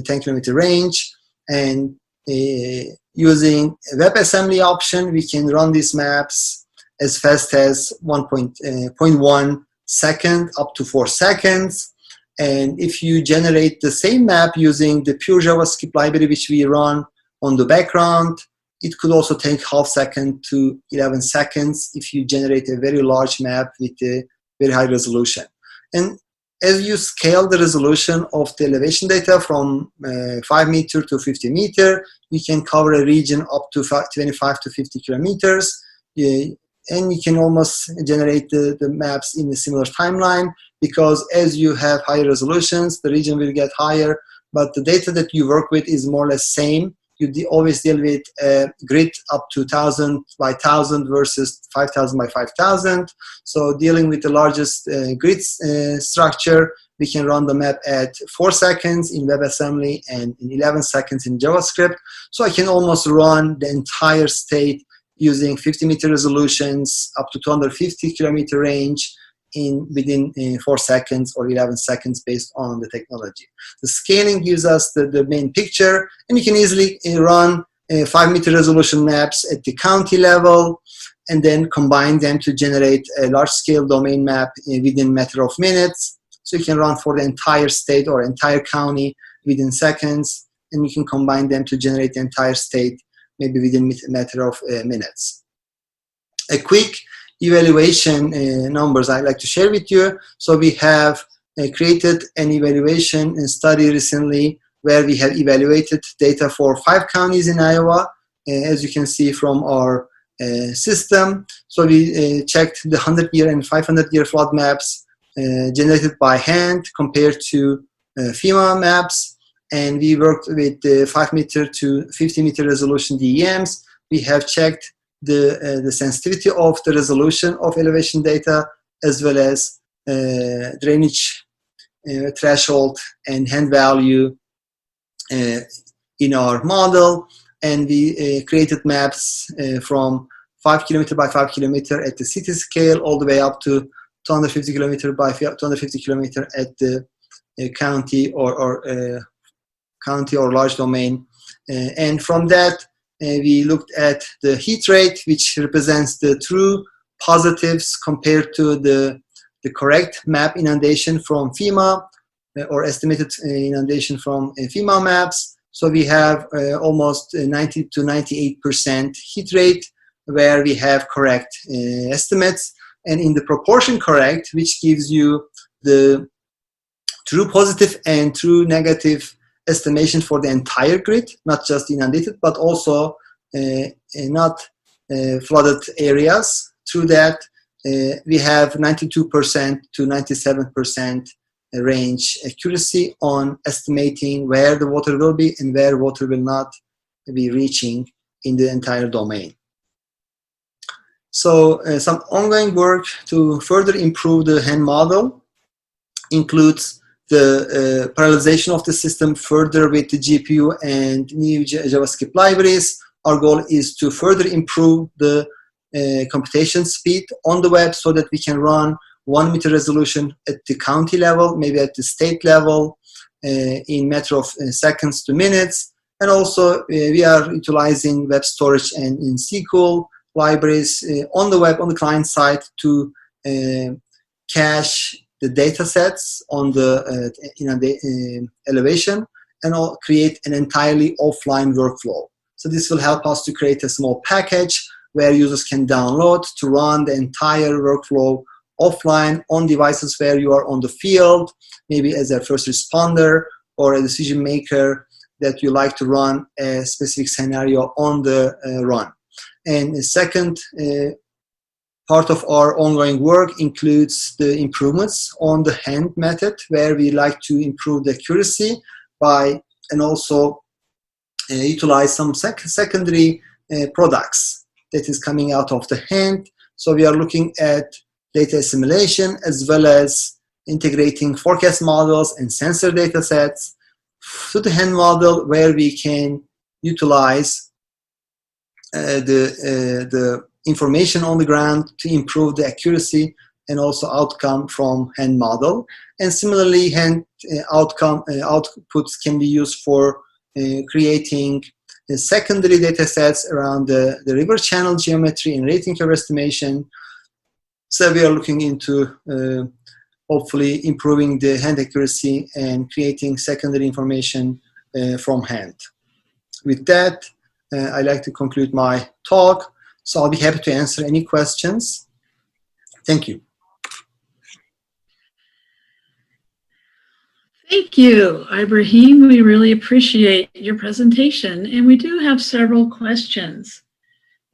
10 kilometer range. And using a WebAssembly option, we can run these maps as fast as 1.1 second up to 4 seconds. And if you generate the same map using the pure JavaScript library which we run on the background, it could also take half second to 11 seconds if you generate a very large map with a very high resolution. And as you scale the resolution of the elevation data from 5 meter to 50 meter, you can cover a region up to 25 to 50 kilometers. And you can almost generate the maps in a similar timeline, because as you have higher resolutions, the region will get higher, but the data that you work with is more or less same. You always deal with a grid up to 1,000 by 1,000 versus 5,000 by 5,000. So dealing with the largest grid structure, we can run the map at 4 seconds in WebAssembly and in 11 seconds in JavaScript. So I can almost run the entire state using 50 meter resolutions up to 250 kilometer range within 4 seconds or 11 seconds based on the technology. The scaling gives us the main picture, and you can easily run 5 meter resolution maps at the county level and then combine them to generate a large scale domain map within a matter of minutes. So you can run for the entire state or entire county within seconds, and you can combine them to generate the entire state maybe within a matter of minutes. A quick evaluation numbers I'd like to share with you. So we have created an evaluation study recently where we have evaluated data for 5 counties in Iowa, as you can see from our system. So we checked the 100-year and 500-year flood maps generated by hand compared to FEMA maps, and we worked with 5 meter to 50 meter resolution DEMs. We have checked the sensitivity of the resolution of elevation data, as well as drainage threshold and hand value in our model, and we created maps from 5 kilometer by 5 kilometer at the city scale all the way up to 250 kilometer by 250 kilometer at the county or large domain. And from that, we looked at the heat rate, which represents the true positives compared to the correct map inundation from FEMA or estimated inundation from FEMA maps. So we have almost 90 to 98% heat rate where we have correct estimates, and in the proportion correct, which gives you the true positive and true negative estimation for the entire grid, not just inundated, but also not flooded areas. Through that, we have 92% to 97% range accuracy on estimating where the water will be and where water will not be reaching in the entire domain. So some ongoing work to further improve the hand model includes the parallelization of the system further with the GPU and new JavaScript libraries. Our goal is to further improve the computation speed on the web so that we can run 1 meter resolution at the county level, maybe at the state level, in matter of seconds to minutes. And also we are utilizing web storage and in SQL libraries on the web, on the client side, to cache the data sets on the elevation and create an entirely offline workflow. So this will help us to create a small package where users can download to run the entire workflow offline on devices where you are on the field, maybe as a first responder or a decision maker that you like to run a specific scenario on the run. And the second part of our ongoing work includes the improvements on the hand method, where we like to improve the accuracy by and also utilize some secondary products that is coming out of the hand. So we are looking at data assimilation as well as integrating forecast models and sensor data sets to the hand model, where we can utilize the information on the ground to improve the accuracy and also outcome from hand model. And similarly, hand outputs can be used for creating secondary data sets around the river channel geometry and rating curve estimation. So we are looking into hopefully improving the hand accuracy and creating secondary information from hand. With that, I'd like to conclude my talk. So I'll be happy to answer any questions. Thank you. Thank you, Ibrahim. We really appreciate your presentation, and we do have several questions.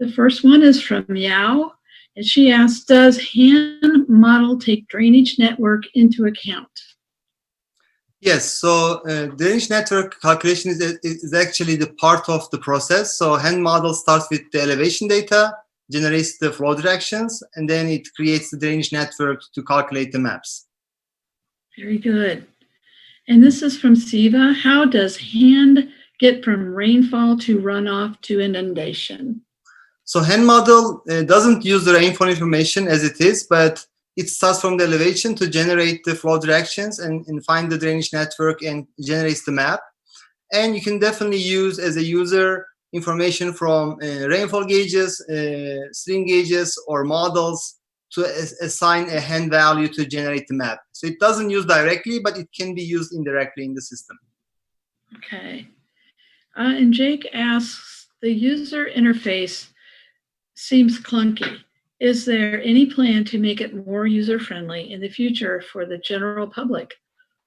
The first one is from Neal, and she asks, does hand model take drainage network into account? Yes, so drainage network calculation is actually the part of the process. So hand model starts with the elevation data, generates the flow directions, and then it creates the drainage network to calculate the maps. Very good. And this is from Siva. How does hand get from rainfall to runoff to inundation? So hand model doesn't use the rainfall information as it is, but it starts from the elevation to generate the flow directions and find the drainage network and generates the map. And you can definitely use, as a user, information from rainfall gauges, stream gauges, or models to assign a hand value to generate the map. So it doesn't use directly, but it can be used indirectly in the system. Okay. And Jake asks, the user interface seems clunky. Is there any plan to make it more user-friendly in the future for the general public?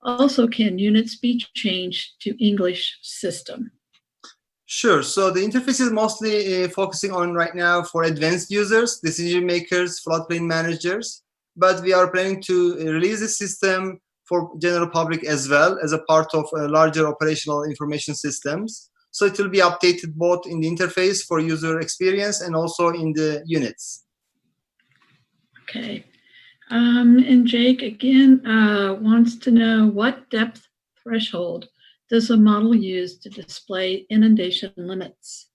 Also, can units be changed to English system? Sure. So the interface is mostly focusing on right now for advanced users, decision makers, floodplain managers. But we are planning to release the system for general public as well as a part of larger operational information systems. So it will be updated both in the interface for user experience and also in the units. Okay. And Jake again wants to know, what depth threshold does the model use to display inundation limits?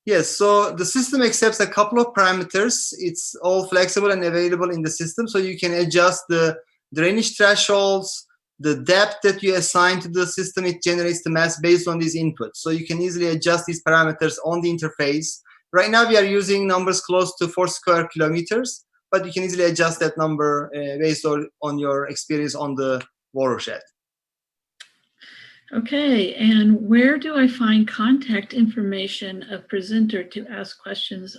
Yes, so the system accepts a couple of parameters. It's all flexible and available in the system, so you can adjust the drainage thresholds, the depth that you assign to the system. It generates the maps based on these inputs. So you can easily adjust these parameters on the interface. Right now, we are using numbers close to 4 square kilometers, but you can easily adjust that number based on your experience on the watershed. Okay, and where do I find contact information of presenter to ask questions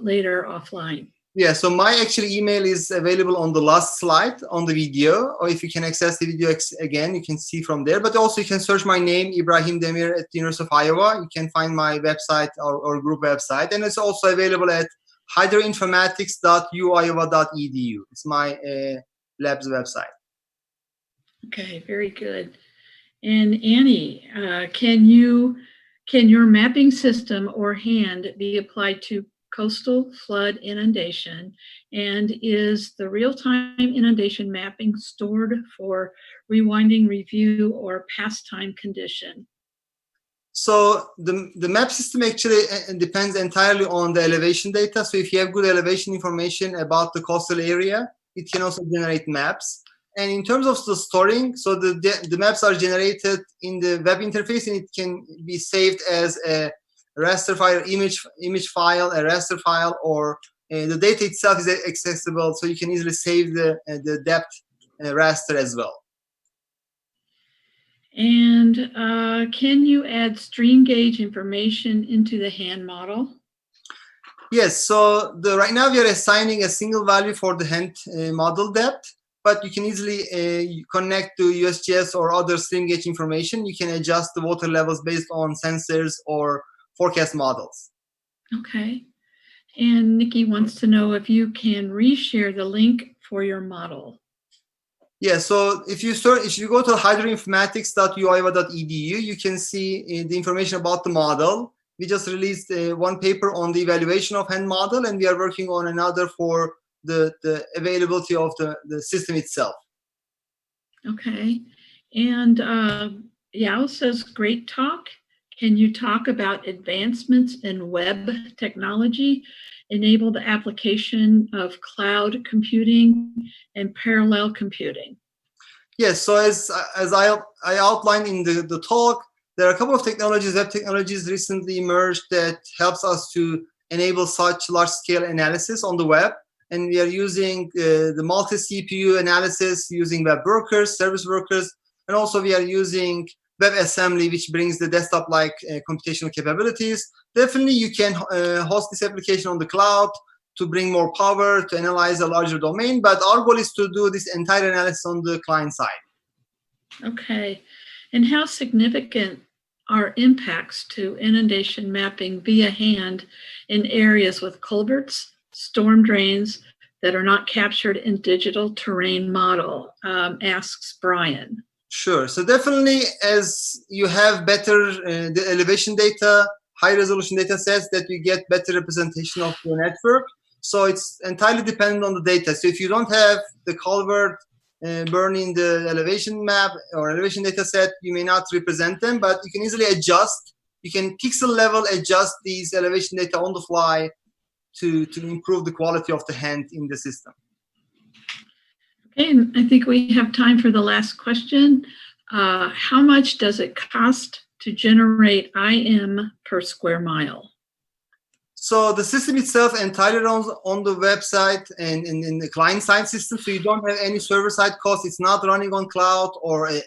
later offline? Yeah, so my actual email is available on the last slide on the video, or if you can access the video again, you can see from there. But also you can search my name, Ibrahim Demir, at the University of Iowa. You can find my website or group website. And it's also available at hydroinformatics.uiowa.edu. It's my lab's website. Okay, very good. And Annie, can your mapping system or hand be applied to coastal flood inundation? And is the real-time inundation mapping stored for rewinding review or past time condition? So the map system actually depends entirely on the elevation data. So if you have good elevation information about the coastal area, it can also generate maps. And in terms of the storing, so the maps are generated in the web interface, and it can be saved as a raster file, image file, a raster file, or the data itself is accessible, so you can easily save the depth raster as well. And can you add stream gauge information into the hand model? Yes, so right now we are assigning a single value for the hand model depth, but you can easily connect to USGS or other stream gauge information. You can adjust the water levels based on sensors or forecast models. Okay. And Nikki wants to know if you can reshare the link for your model. Yeah, so if you go to hydroinformatics.uiowa.edu, you can see the information about the model. We just released one paper on the evaluation of hand model, and we are working on another for the availability of the system itself. Okay. And Yao says, great talk. Can you talk about advancements in web technology, enable the application of cloud computing and parallel computing? Yes, so as I outlined in the talk, there are a couple of technologies, web technologies recently emerged that helps us to enable such large-scale analysis on the web. And we are using the multi-CPU analysis using web workers, service workers, and also we are using WebAssembly, which brings the desktop-like computational capabilities. Definitely, you can host this application on the cloud to bring more power, to analyze a larger domain, but our goal is to do this entire analysis on the client side. Okay. And how significant are impacts to inundation mapping via hand in areas with culverts, storm drains that are not captured in digital terrain model, asks Brian. Sure. So definitely, as you have better the elevation data, high resolution data sets, that you get better representation of your network. So it's entirely dependent on the data. So if you don't have the culvert burning the elevation map or elevation data set, you may not represent them, but you can easily adjust. You can pixel level adjust these elevation data on the fly to improve the quality of the hand in the system. Okay, and I think we have time for the last question. How much does it cost to generate IM per square mile? So the system itself entirely runs on the website and in the client-side system, so you don't have any server-side cost. It's not running on cloud or a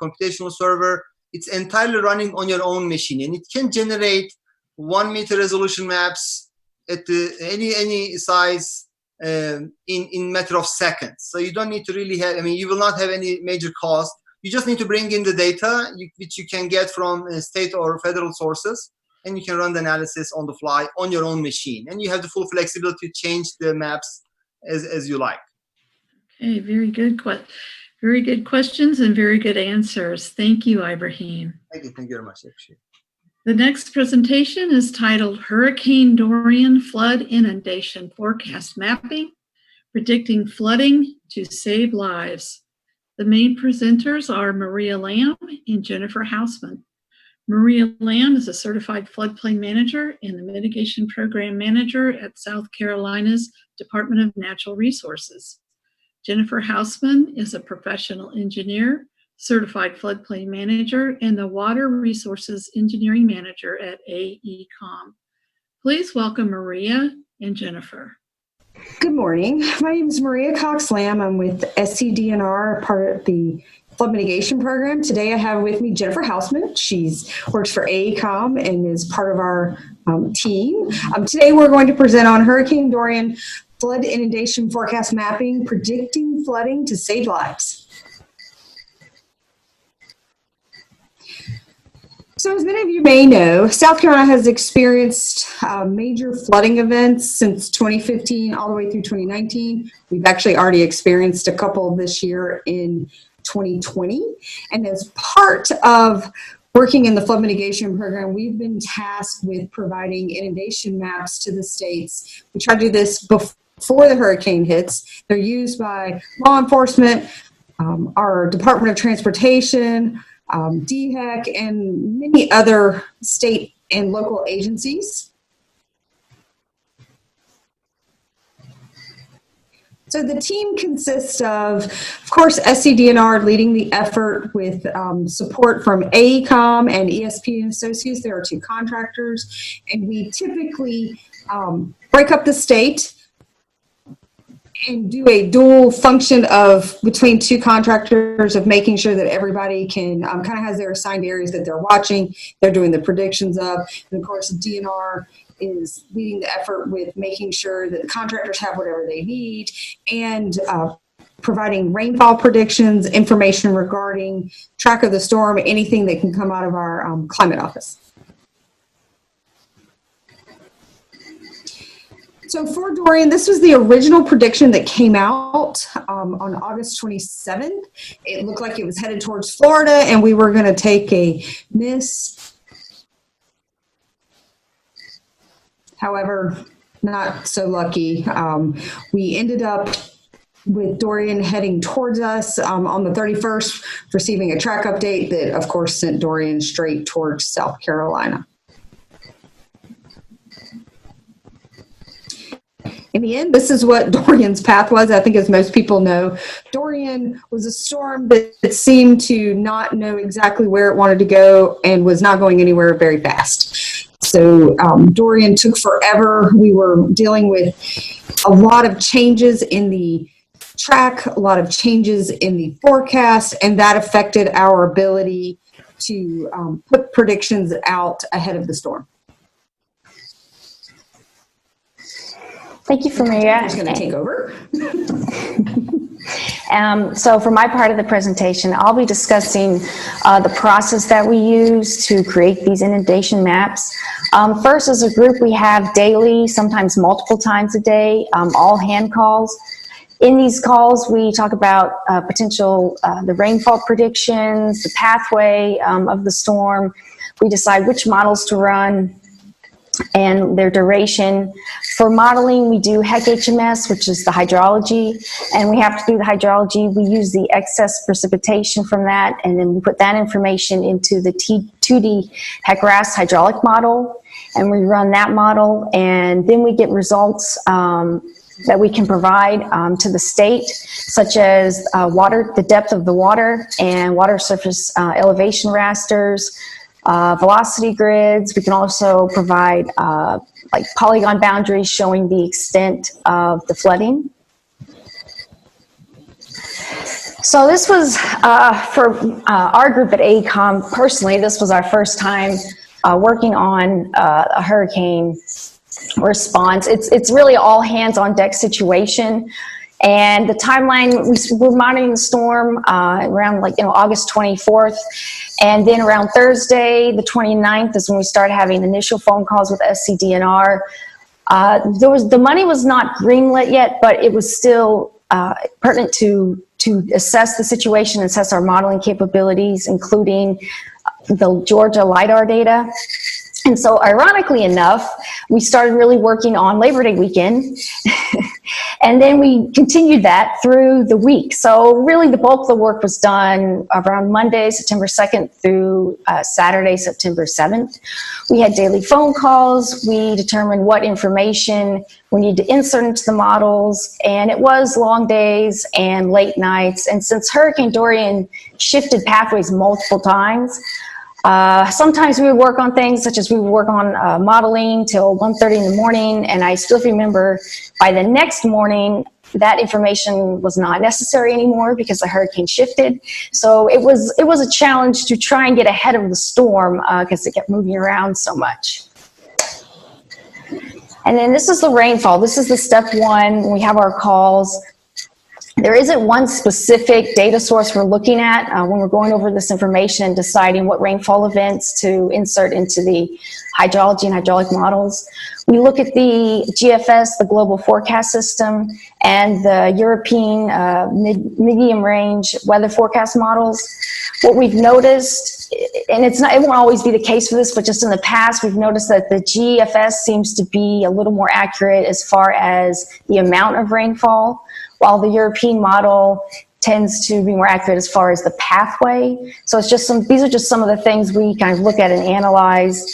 computational server. It's entirely running on your own machine, and it can generate 1 meter resolution maps at any size in matter of seconds. So you don't need to really have, I mean, you will not have any major cost. You just need to bring in the data, which you can get from state or federal sources, and you can run the analysis on the fly on your own machine. And you have the full flexibility to change the maps as you like. Okay, very good. Very good questions and very good answers. Thank you, Ibrahim. Thank you very much. I appreciate it. The next presentation is titled Hurricane Dorian Flood Inundation Forecast Mapping, Predicting Flooding to Save Lives. The main presenters are Maria Lamb and Jennifer Hausman. Maria Lamb is a certified floodplain manager and the mitigation program manager at South Carolina's Department of Natural Resources. Jennifer Hausman is a professional engineer, certified floodplain manager, and the water resources engineering manager at AECOM. Please welcome Maria and Jennifer. Good morning. My name is Maria Cox-Lamb. I'm with SCDNR, part of the flood mitigation program. Today I have with me Jennifer Hausman. She works for AECOM and is part of our team. Today we're going to present on Hurricane Dorian Flood Inundation Forecast Mapping, Predicting Flooding to Save Lives. So as many of you may know, South Carolina has experienced major flooding events since 2015 all the way through 2019. We've actually already experienced a couple this year in 2020. And as part of working in the flood mitigation program, we've been tasked with providing inundation maps to the states. We try to do this before the hurricane hits. They're used by law enforcement, our Department of Transportation, DHEC, and many other state and local agencies. So the team consists of course, SCDNR leading the effort with support from AECOM and ESP Associates. There are two contractors, and we typically break up the state and do a dual function of between two contractors of making sure that everybody can kind of has their assigned areas that they're watching, they're doing the predictions of, and of course DNR is leading the effort with making sure that the contractors have whatever they need and providing rainfall predictions, information regarding track of the storm, anything that can come out of our climate office. So for Dorian, this was the original prediction that came out on August 27th. It looked like it was headed towards Florida and we were going to take a miss. However, not so lucky. We ended up with Dorian heading towards us on the 31st, receiving a track update that of course sent Dorian straight towards South Carolina. In the end, this is what Dorian's path was. I think as most people know, Dorian was a storm that seemed to not know exactly where it wanted to go and was not going anywhere very fast. So Dorian took forever. We were dealing with a lot of changes in the track, a lot of changes in the forecast, and that affected our ability to put predictions out ahead of the storm. Thank you, Maria. I'm just going to take over. So for my part of the presentation, I'll be discussing the process that we use to create these inundation maps. First, as a group, we have daily, sometimes multiple times a day, all hand calls. In these calls, we talk about potential, the rainfall predictions, the pathway of the storm. We decide which models to run and their duration. For modeling, we do HEC-HMS, which is the hydrology, and we have to do the hydrology. We use the excess precipitation from that, and then we put that information into the 2D HEC-RAS hydraulic model, and we run that model, and then we get results that we can provide to the state, such as water, the depth of the water, and water surface elevation rasters, velocity grids. We can also provide like polygon boundaries showing the extent of the flooding. So this was, for our group at AECOM, personally, this was our first time working on a hurricane response. It's really all hands on deck situation. And the timeline, we're monitoring the storm around August 24th. And then around Thursday, the 29th, is when we started having initial phone calls with SCDNR. The money was not greenlit yet, but it was still pertinent to assess the situation, assess our modeling capabilities, including the Georgia LIDAR data. And so ironically enough, we started really working on Labor Day weekend. And then we continued that through the week. So really the bulk of the work was done around Monday, September 2nd through Saturday, September 7th. We had daily phone calls. We determined what information we need to insert into the models. And it was long days and late nights. And since Hurricane Dorian shifted pathways multiple times, sometimes we would work on things such as we would work on modeling till 1:30 in the morning, and I still remember by the next morning that information was not necessary anymore because the hurricane shifted. So it was a challenge to try and get ahead of the storm because it kept moving around so much. And then this is the rainfall. This is the step one when we have our calls. There isn't one specific data source we're looking at when we're going over this information and deciding what rainfall events to insert into the hydrology and hydraulic models. We look at the GFS, the Global Forecast System, and the European medium range weather forecast models. What we've noticed, and it won't always be the case for this, but just in the past, we've noticed that the GFS seems to be a little more accurate as far as the amount of rainfall, while the European model tends to be more accurate as far as the pathway. So it's just these are just some of the things we kind of look at and analyze.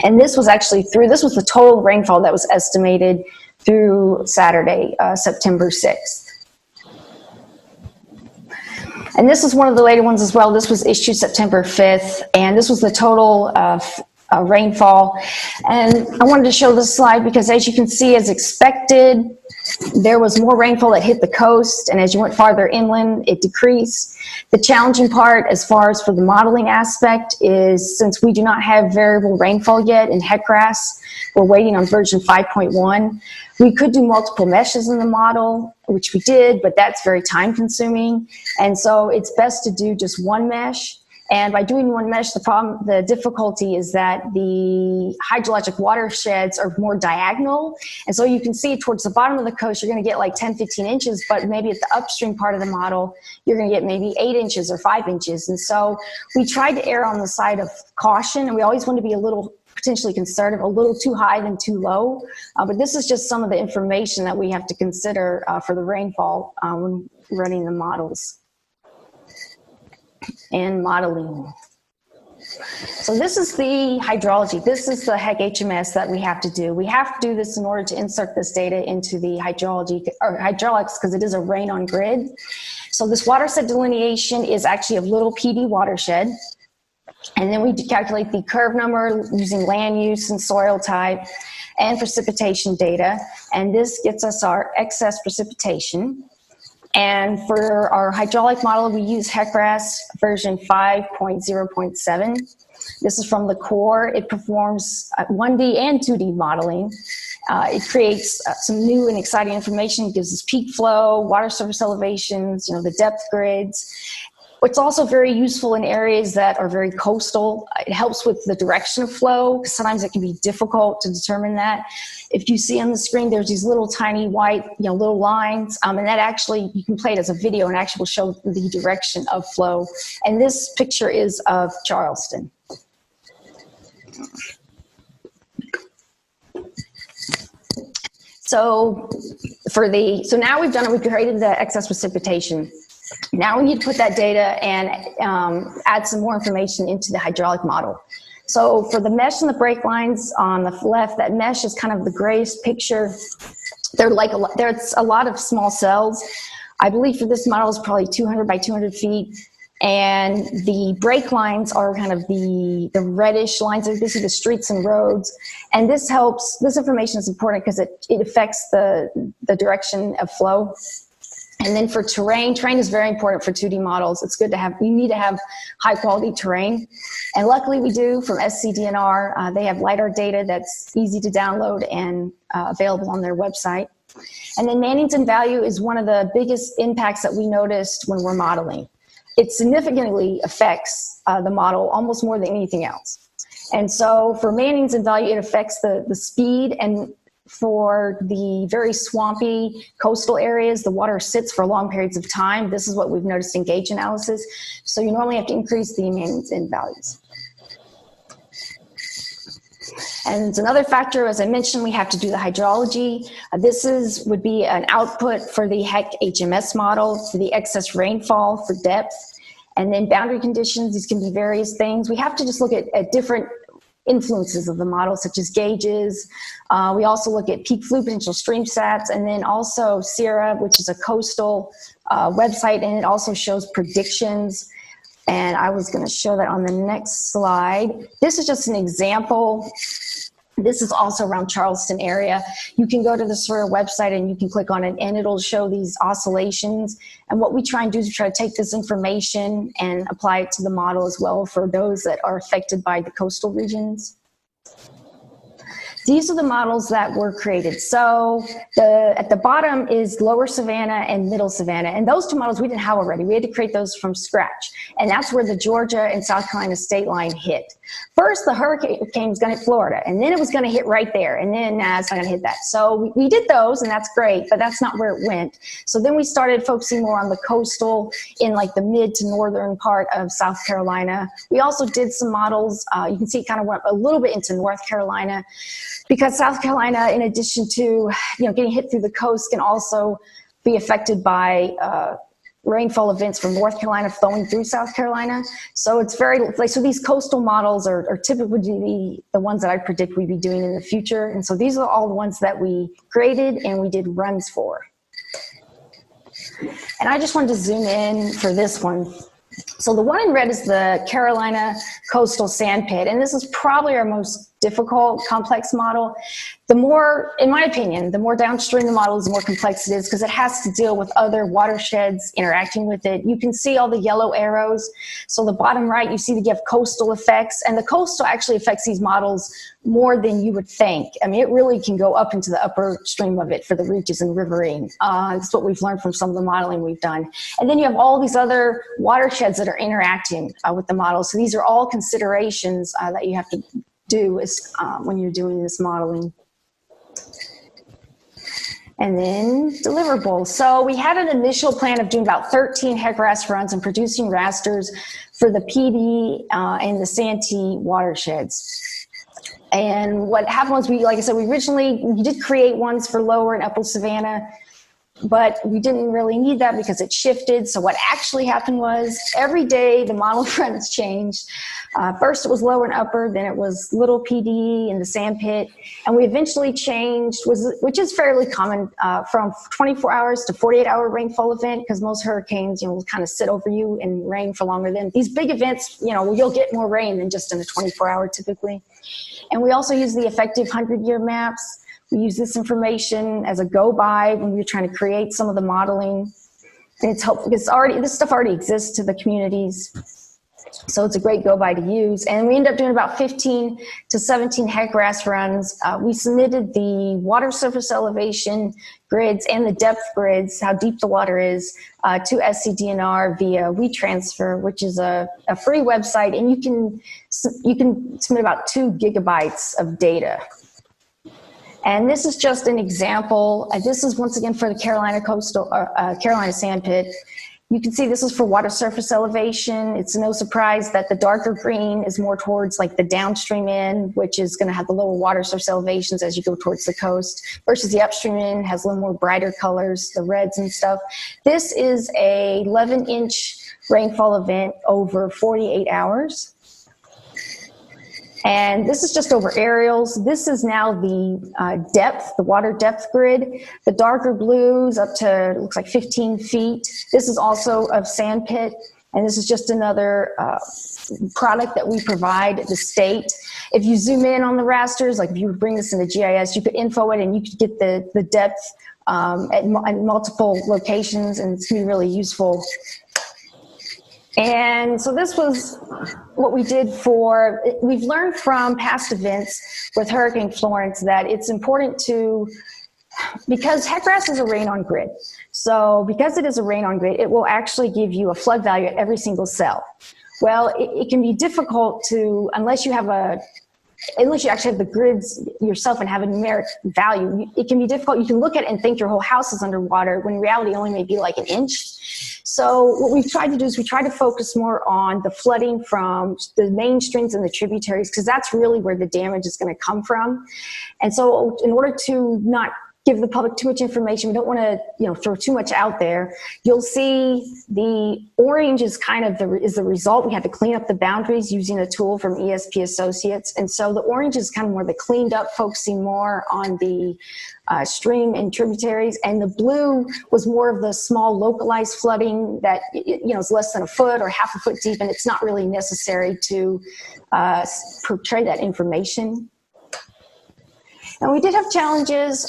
And this was actually this was the total rainfall that was estimated through Saturday, September 6th. And this is one of the later ones as well. This was issued September 5th, and this was the total rainfall. And I wanted to show this slide because, as you can see, as expected, there was more rainfall that hit the coast, and as you went farther inland, it decreased. The challenging part as far as for the modeling aspect is, since we do not have variable rainfall yet in HECRAS, we're waiting on version 5.1. We could do multiple meshes in the model, which we did, but that's very time consuming. And so it's best to do just one mesh. And by doing one mesh, the difficulty is that the hydrologic watersheds are more diagonal. And so you can see towards the bottom of the coast, you're going to get like 10, 15 inches, but maybe at the upstream part of the model, you're going to get maybe 8 inches or 5 inches. And so we tried to err on the side of caution, and we always want to be a little potentially conservative, a little too high than too low. But this is just some of the information that we have to consider for the rainfall when running the models and modeling. So this is the hydrology. This is the HEC-HMS that we have to do. We have to do this in order to insert this data into the hydrology or hydraulics because it is a rain on grid. So this watershed delineation is actually a little PD watershed. And then we calculate the curve number using land use and soil type and precipitation data. And this gets us our excess precipitation. And for our hydraulic model, we use HECRAS version 5.0.7. This is from the core. It performs 1D and 2D modeling. It creates some new and exciting information. It gives us peak flow, water surface elevations, the depth grids. It's also very useful in areas that are very coastal. It helps with the direction of flow. Sometimes it can be difficult to determine that. If you see on the screen, there's these little tiny white, little lines, and that actually, you can play it as a video and actually will show the direction of flow. And this picture is of Charleston. So now we've done it, we've created the excess precipitation. Now we need to put that data and add some more information into the hydraulic model. So for the mesh and the break lines on the left, that mesh is kind of the grayish picture. There's a lot of small cells. I believe for this model is probably 200 by 200 feet. And the break lines are kind of the reddish lines. They're basically the streets and roads. And this information is important because it affects the direction of flow. And then for terrain is very important for 2D models. It's good to have, you need to have high quality terrain. And luckily we do from SCDNR. They have LiDAR data that's easy to download and available on their website. And then Mannington value is one of the biggest impacts that we noticed when we're modeling. It significantly affects the model almost more than anything else. And so for Mannington value, it affects the speed, and for the very swampy coastal areas, the water sits for long periods of time. This is what we've noticed in gauge analysis. So you normally have to increase the Mannington values. And it's another factor, as I mentioned, we have to do the hydrology. This would be an output for the HEC HMS model, for the excess rainfall, for depth, and then boundary conditions. These can be various things. We have to just look at different influences of the model, such as gauges. We also look at peak fluid potential stream stats, and then also Sierra, which is a coastal website, and it also shows predictions. And I was going to show that on the next slide. This is just an example. This is also around Charleston area. You can go to the Sierra website and you can click on it and it'll show these oscillations. And what we try and do is try to take this information and apply it to the model as well for those that are affected by the coastal regions. These are the models that were created. So at the bottom is lower Savannah and middle Savannah. And those two models we didn't have already. We had to create those from scratch. And that's where the Georgia and South Carolina state line hit. First, the hurricane was going to hit Florida, and then it was going to hit right there. And then it's not going to hit that. So we did those, and that's great, but that's not where it went. So then we started focusing more on the coastal in like the mid to northern part of South Carolina. We also did some models. You can see it kind of went a little bit into North Carolina, because South Carolina, in addition to getting hit through the coast, can also be affected by rainfall events from North Carolina flowing through South Carolina. So it's so these coastal models are typically the ones that I predict we'd be doing in the future. And so these are all the ones that we created and we did runs for. And I just wanted to zoom in for this one. So the one in red is the Carolina coastal sand pit, and this is probably our most difficult, complex model. The more, in my opinion, the more downstream the model is, the more complex it is, because it has to deal with other watersheds interacting with it. You can see all the yellow arrows. So the bottom right, you see that you have coastal effects, and the coastal actually affects these models more than you would think. I mean, it really can go up into the upper stream of it for the reaches and riverine. That's what we've learned from some of the modeling we've done. And then you have all these other watersheds that are interacting with the model. So these are all considerations that you have to do when you're doing this modeling. And then deliverables. So we had an initial plan of doing about 13 HEC RAS runs and producing rasters for the PD and the Santee watersheds. And what happened was, like I said, we did create ones for lower and upper Savannah, but we didn't really need that because it shifted. So what actually happened was every day the model runs changed. First it was lower and upper, then it was little PD in the sand pit, and we eventually changed, which is fairly common, from 24 hours to 48-hour rainfall event, because most hurricanes will kind of sit over you and rain for longer. Than these big events, you'll get more rain than just in a 24-hour typically. And we also use the effective 100-year maps. We use this information as a go-by when we're trying to create some of the modeling. And it's helpful because this stuff already exists to the communities. So it's a great go-by to use. And we end up doing about 15 to 17 HEC RAS runs. We submitted the water surface elevation grids and the depth grids, how deep the water is, to SCDNR via WeTransfer, which is a free website. And you can submit about 2 gigabytes of data. And this is just an example. This is once again for the Carolina Carolina sand pit. You can see this is for water surface elevation. It's no surprise that the darker green is more towards like the downstream end, which is going to have the lower water surface elevations as you go towards the coast, versus the upstream end has a little more brighter colors, the reds and stuff. This is a 11-inch rainfall event over 48 hours. And this is just over aerials. This is now the depth, the water depth grid. The darker blues up to, looks like 15 feet. This is also a sand pit. And this is just another product that we provide the state. If you zoom in on the rasters, like if you bring this into GIS, you could info it and you could get the depth at multiple locations, and it's going to be really useful. And so this was what we did we've learned from past events with Hurricane Florence that it's important because HECRAS is a rain-on grid. So because it is a rain-on grid, it will actually give you a flood value at every single cell. Well, it can be difficult unless you actually have the grids yourself and have a numeric value, it can be difficult. You can look at it and think your whole house is underwater when in reality only may be like an inch. So what we've tried to do is we try to focus more on the flooding from the main streams and the tributaries, because that's really where the damage is going to come from. And so in order to not give the public too much information, we don't want to throw too much out there. You'll see the orange is kind of the result. We had to clean up the boundaries using a tool from ESP Associates. And so the orange is kind of more the cleaned up, focusing more on the stream and tributaries. And the blue was more of the small localized flooding that is less than a foot or half a foot deep, and it's not really necessary to portray that information. And we did have challenges.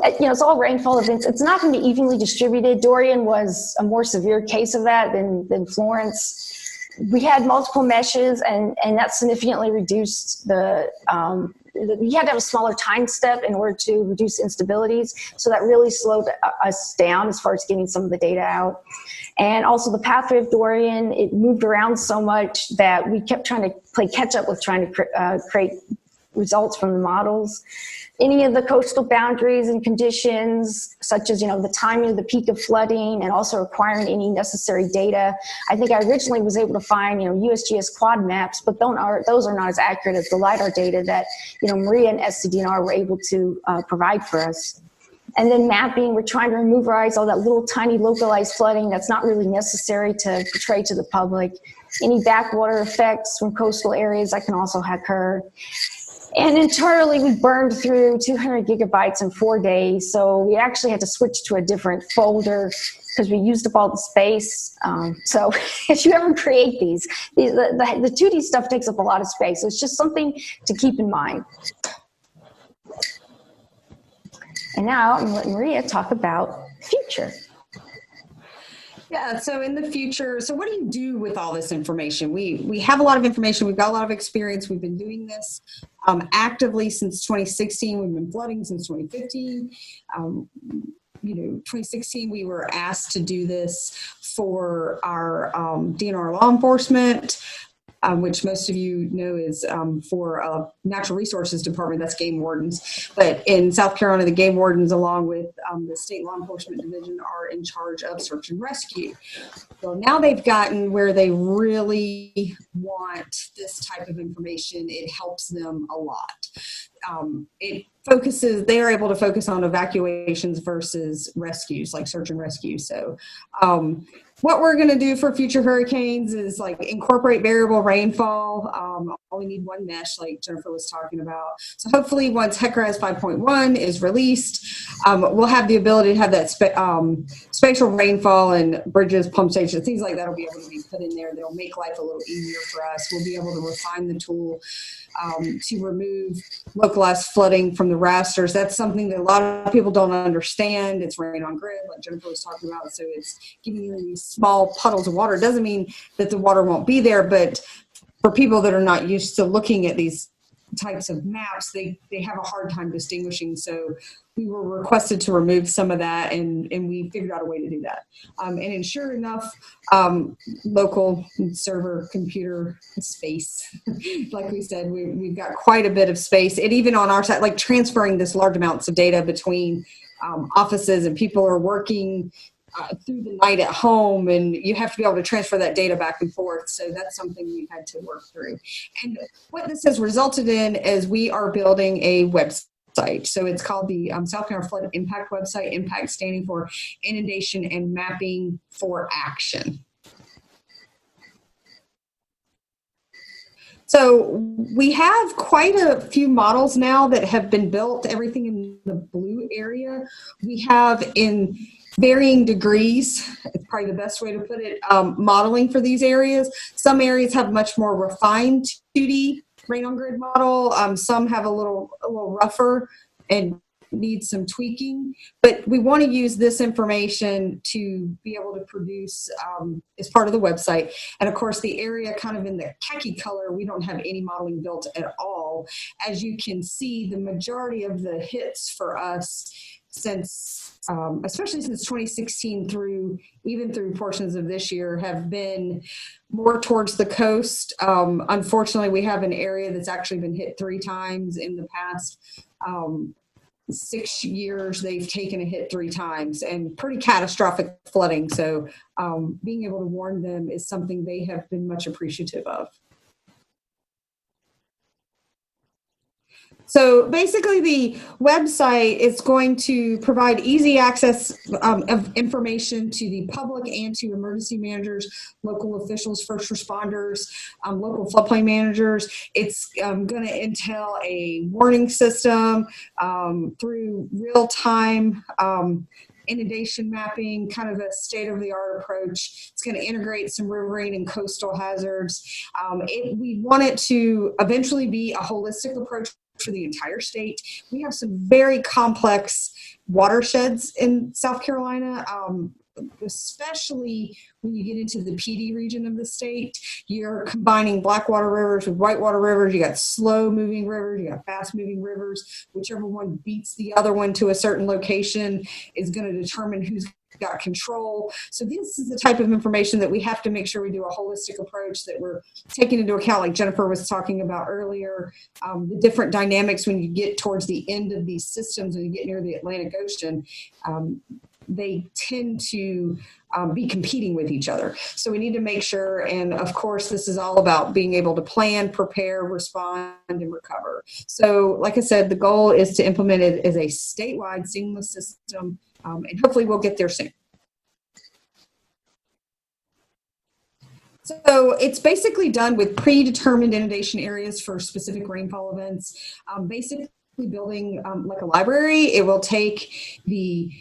It's all rainfall events. It's not going to be evenly distributed. Dorian was a more severe case of that than Florence. We had multiple meshes, and that significantly reduced you had to have a smaller time step in order to reduce instabilities. So that really slowed us down as far as getting some of the data out. And also the pathway of Dorian, it moved around so much that we kept trying to play catch up with trying to create results from the models. Any of the coastal boundaries and conditions, such as the timing of the peak of flooding, and also requiring any necessary data. I think I originally was able to find USGS quad maps, but those are not as accurate as the LiDAR data that Maria and SCDNR were able to provide for us. And then mapping, we're trying to remove all that little tiny localized flooding that's not really necessary to portray to the public. Any backwater effects from coastal areas that can also occur. And internally, we burned through 200 gigabytes in 4 days. So we actually had to switch to a different folder because we used up all the space. So if you ever create these, the 2D stuff takes up a lot of space. So it's just something to keep in mind. And now I'm going to let Maria talk about the future. Yeah, so in the future, so what do you do with all this information? We have a lot of information. We've got a lot of experience. We've been doing this actively since 2016. We've been flooding since 2015. 2016, we were asked to do this for our DNR law enforcement, which most of you know is for Natural Resources Department, that's game wardens. But in South Carolina, the game wardens, along with the state law enforcement division, are in charge of search and rescue. Well, now they've gotten where they really want this type of information. It helps them a lot. They are able to focus on evacuations versus rescues, like search and rescue. So what we're going to do for future hurricanes is incorporate variable rainfall. Only need one mesh, like Jennifer was talking about. So hopefully once HECRAS 5.1 is released, we'll have the ability to have that spatial rainfall and bridges, pump stations, things like that will be able to be put in there. That'll make life a little easier for us. We'll be able to refine the tool to remove localized flooding from the rasters. That's something that a lot of people don't understand. It's rain on grid, like Jennifer was talking about. So it's giving you these small puddles of water. It doesn't mean that the water won't be there, but for people that are not used to looking at these types of maps, they have a hard time distinguishing. So we were requested to remove some of that, and we figured out a way to do that. And sure enough, local server computer space, like we said, we've got quite a bit of space. And even on our side, transferring this large amounts of data between offices, and people are working through the night at home, and you have to be able to transfer that data back and forth. So that's something we've had to work through. And what this has resulted in is we are building a website. So it's called the South Carolina Flood Impact website, impact standing for Inundation and Mapping for Action. So we have quite a few models now that have been built, everything in the blue area. We have in varying degrees, probably the best way to put it, modeling for these areas. Some areas have much more refined 2D rain on grid model. Some have a little rougher and need some tweaking, but we want to use this information to be able to produce as part of the website. And of course, the area kind of in the khaki color, we don't have any modeling built at all. As you can see, the majority of the hits for us since, especially since 2016 through portions of this year, have been more towards the coast. Unfortunately, we have an area that's actually been hit 3 times in the past 6 years. They've taken a hit 3 times and pretty catastrophic flooding. So being able to warn them is something they have been much appreciative of. So basically the website is going to provide easy access of information to the public and to emergency managers, local officials, first responders, local floodplain managers. It's going to entail a warning system through real-time inundation mapping, kind of a state-of-the-art approach. It's going to integrate some riverine and coastal hazards. We want it to eventually be a holistic approach for the entire state. We have some very complex watersheds in South Carolina, especially when you get into the PD region of the state. You're combining blackwater rivers with whitewater rivers. You got slow moving rivers, you got fast moving rivers. Whichever one beats the other one to a certain location is going to determine who's got control. So this is the type of information that we have to make sure we do a holistic approach, that we're taking into account, like Jennifer was talking about earlier, the different dynamics when you get towards the end of these systems, when you get near the Atlantic Ocean. They tend to be competing with each other. So we need to make sure, and of course, this is all about being able to plan, prepare, respond, and recover. So like I said, the goal is to implement it as a statewide seamless system, and hopefully we'll get there soon. So it's basically done with predetermined inundation areas for specific rainfall events. Basically building like a library. It will take the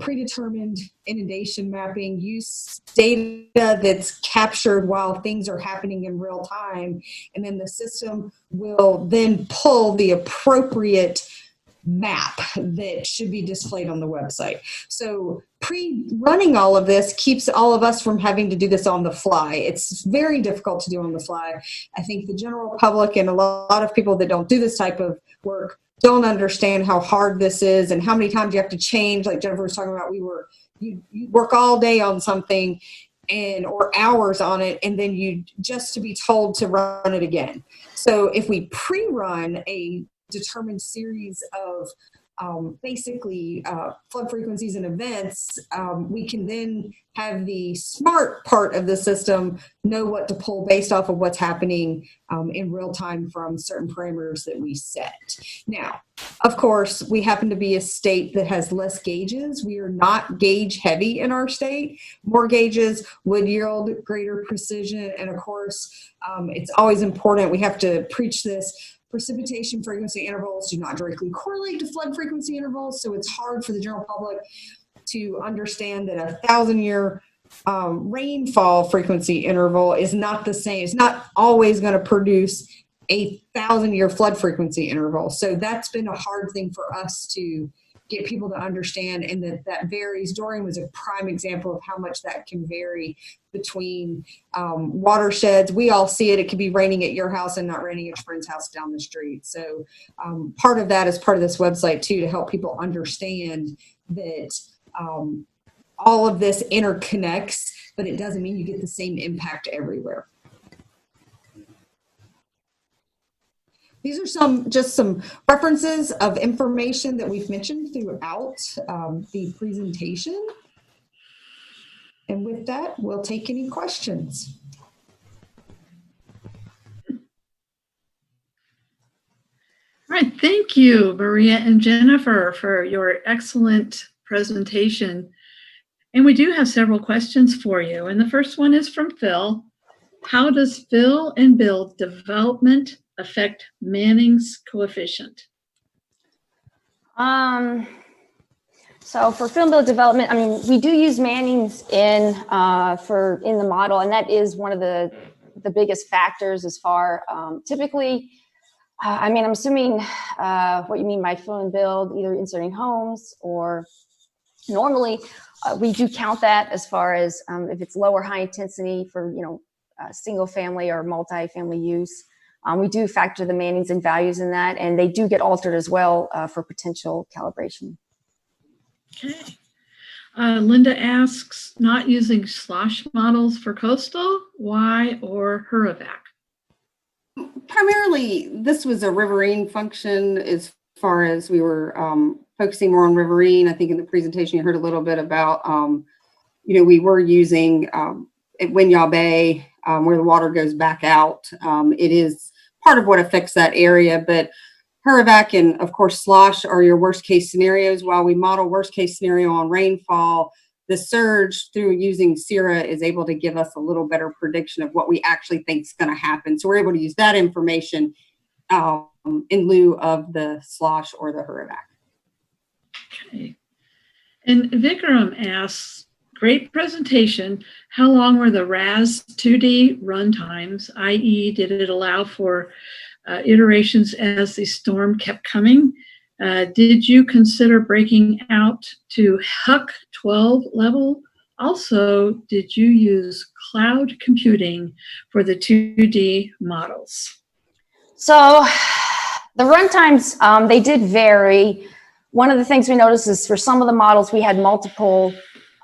predetermined inundation mapping, use data that's captured while things are happening in real time, and then the system will then pull the appropriate map that should be displayed on the website. So pre-running all of this keeps all of us from having to do this on the fly. It's very difficult to do on the fly. I think the general public and a lot of people that don't do this type of work don't understand how hard this is and how many times you have to change. Like Jennifer was talking about, you work all day on something or hours on it, and then you just to be told to run it again. So if we pre-run a determined series of basically flood frequencies and events, we can then have the smart part of the system know what to pull based off of what's happening in real time from certain parameters that we set. Now, of course, we happen to be a state that has less gauges. We are not gauge heavy in our state. More gauges would yield greater precision. And of course, it's always important. We have to preach this. Precipitation frequency intervals do not directly correlate to flood frequency intervals, so it's hard for the general public to understand that a 1,000-year rainfall frequency interval is not the same. It's not always going to produce a 1,000-year flood frequency interval. So that's been a hard thing for us to get people to understand, and that varies. Dorian was a prime example of how much that can vary between watersheds. We all see it. It could be raining at your house and not raining at your friend's house down the street. So part of that is part of this website too, to help people understand that all of this interconnects, but it doesn't mean you get the same impact everywhere. These are just some references of information that we've mentioned throughout the presentation. And with that, we'll take any questions. All right, thank you, Maria and Jennifer, for your excellent presentation. And we do have several questions for you. And the first one is from Phil. How does fill and build development affect Manning's coefficient? So for film build development, I mean, we do use Mannings in the model, and that is one of the biggest factors as far typically. I mean, I'm assuming what you mean by fill and build, either inserting homes or normally we do count that as far as if it's low or high intensity for, single family or multi-family use. We do factor the Mannings and values in that, and they do get altered as well for potential calibration. Okay. Linda asks, not using slosh models for coastal, why or HURAVAC? Primarily, this was a riverine function as far as we were focusing more on riverine. I think in the presentation you heard a little bit about, we were using at Winyah Bay where the water goes back out. It is part of what affects that area, but HURAVAC and of course slosh are your worst case scenarios. While we model worst case scenario on rainfall, the surge through using CIRA is able to give us a little better prediction of what we actually think is going to happen. So we're able to use that information in lieu of the slosh or the HURAVAC. Okay. And Vikram asks, great presentation. How long were the RAS 2D run times, i.e. did it allow for iterations as the storm kept coming? Did you consider breaking out to HUC 12 level? Also, did you use cloud computing for the 2D models? So the run times, they did vary. One of the things we noticed is for some of the models, we had multiple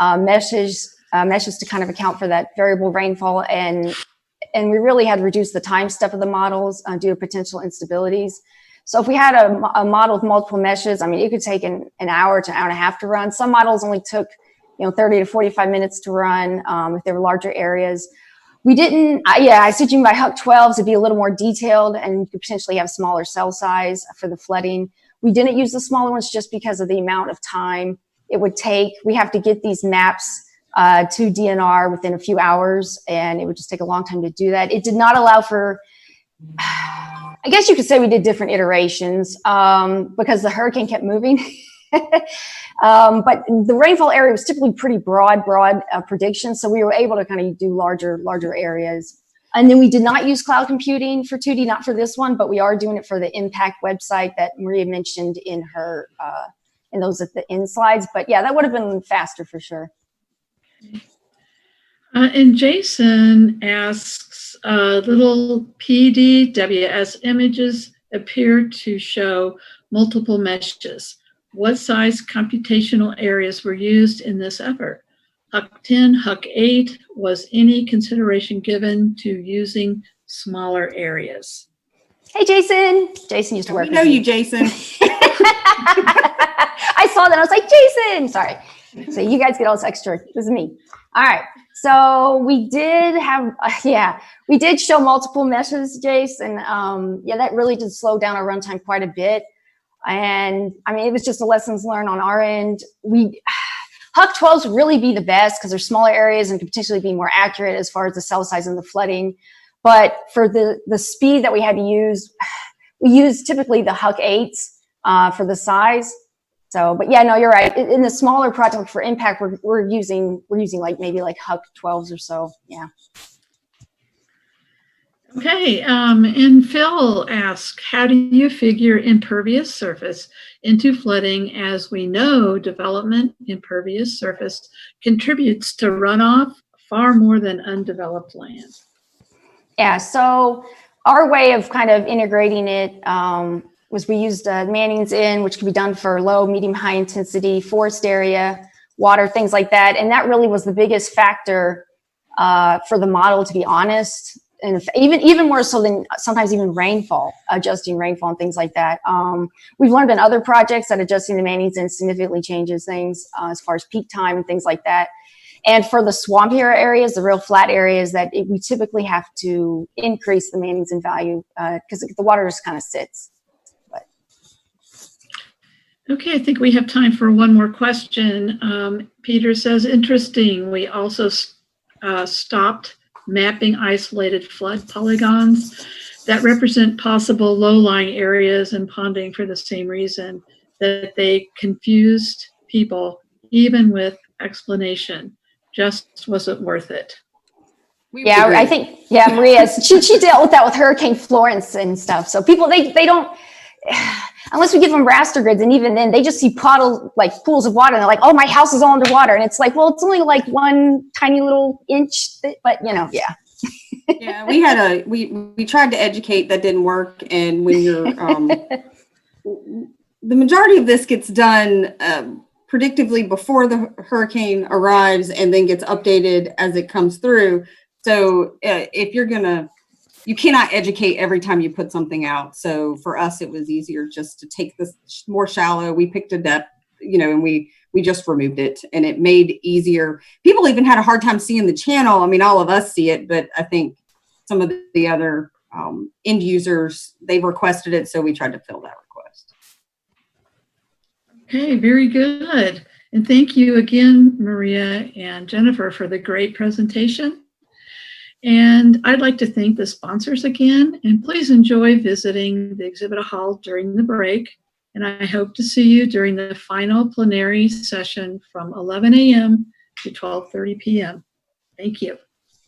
meshes to kind of account for that variable rainfall, and we really had reduced the time step of the models due to potential instabilities. So if we had a model with multiple meshes, I mean, it could take an hour to an hour and a half to run. Some models only took 30 to 45 minutes to run if they were larger areas. We didn't, I see what you mean by HUC 12s to be a little more detailed, and you could potentially have smaller cell size for the flooding. We didn't use the smaller ones just because of the amount of time it would take. We have to get these maps to DNR within a few hours, and it would just take a long time to do that. It did not allow for, I guess you could say we did different iterations because the hurricane kept moving. But the rainfall area was typically pretty broad prediction, so we were able to kind of do larger areas. And then we did not use cloud computing for 2D, not for this one, but we are doing it for the impact website that Maria mentioned in her in those at the end slides. But yeah, that would have been faster for sure. And Jason asks, little PDWS images appear to show multiple meshes. What size computational areas were used in this effort? HUC 10, HUC 8, was any consideration given to using smaller areas? Hey, Jason. Jason used to work with me. We know you, Jason. I saw that. I was like, Jason. Sorry. So you guys get all this extra. This is me. All right. So we did have, we did show multiple meshes, Jason. That really did slow down our runtime quite a bit. And I mean, it was just the lessons learned on our end. HUC 12s would really be the best because they're smaller areas and could potentially be more accurate as far as the cell size and the flooding. But for the speed that we had to use, we used typically the HUC 8s for the size. So, but yeah, no, you're right. In the smaller project for impact, we're using like maybe like HUC 12s or so. Yeah. Okay, and Phil asks, how do you figure impervious surface into flooding, as we know development impervious surface contributes to runoff far more than undeveloped land? Yeah, so our way of kind of integrating it was we used Mannings in, which can be done for low, medium, high intensity, forest area, water, things like that. And that really was the biggest factor for the model, to be honest. And even more so than sometimes even rainfall, adjusting rainfall and things like that. We've learned in other projects that adjusting the Mannings in significantly changes things as far as peak time and things like that. And for the swampier areas, the real flat areas, we typically have to increase the Mannings in value because the water just kind of sits. But. Okay, I think we have time for one more question. Peter says, interesting. We also stopped mapping isolated flood polygons that represent possible low-lying areas and ponding for the same reason, that they confused people, even with explanation. Just wasn't worth it. We would Yeah, agree. I think, yeah, Maria, she dealt with that with Hurricane Florence and stuff. So people, they don't, unless we give them raster grids, and even then they just see puddles, like pools of water, and they're like, oh, my house is all underwater. And it's like, well, it's only like one tiny little inch, but yeah. Yeah, we tried to educate, that didn't work. And when you're, the majority of this gets done predictively before the hurricane arrives and then gets updated as it comes through. So if you're you cannot educate every time you put something out. So for us, it was easier just to take this more shallow. We picked a depth, and we just removed it, and it made easier. People even had a hard time seeing the channel. I mean, all of us see it, but I think some of the other end users, they requested it. So we tried to fill that request. Okay, very good. And thank you again, Maria and Jennifer, for the great presentation. And I'd like to thank the sponsors again, and please enjoy visiting the exhibit hall during the break. And I hope to see you during the final plenary session from 11 a.m. to 12:30 p.m. Thank you.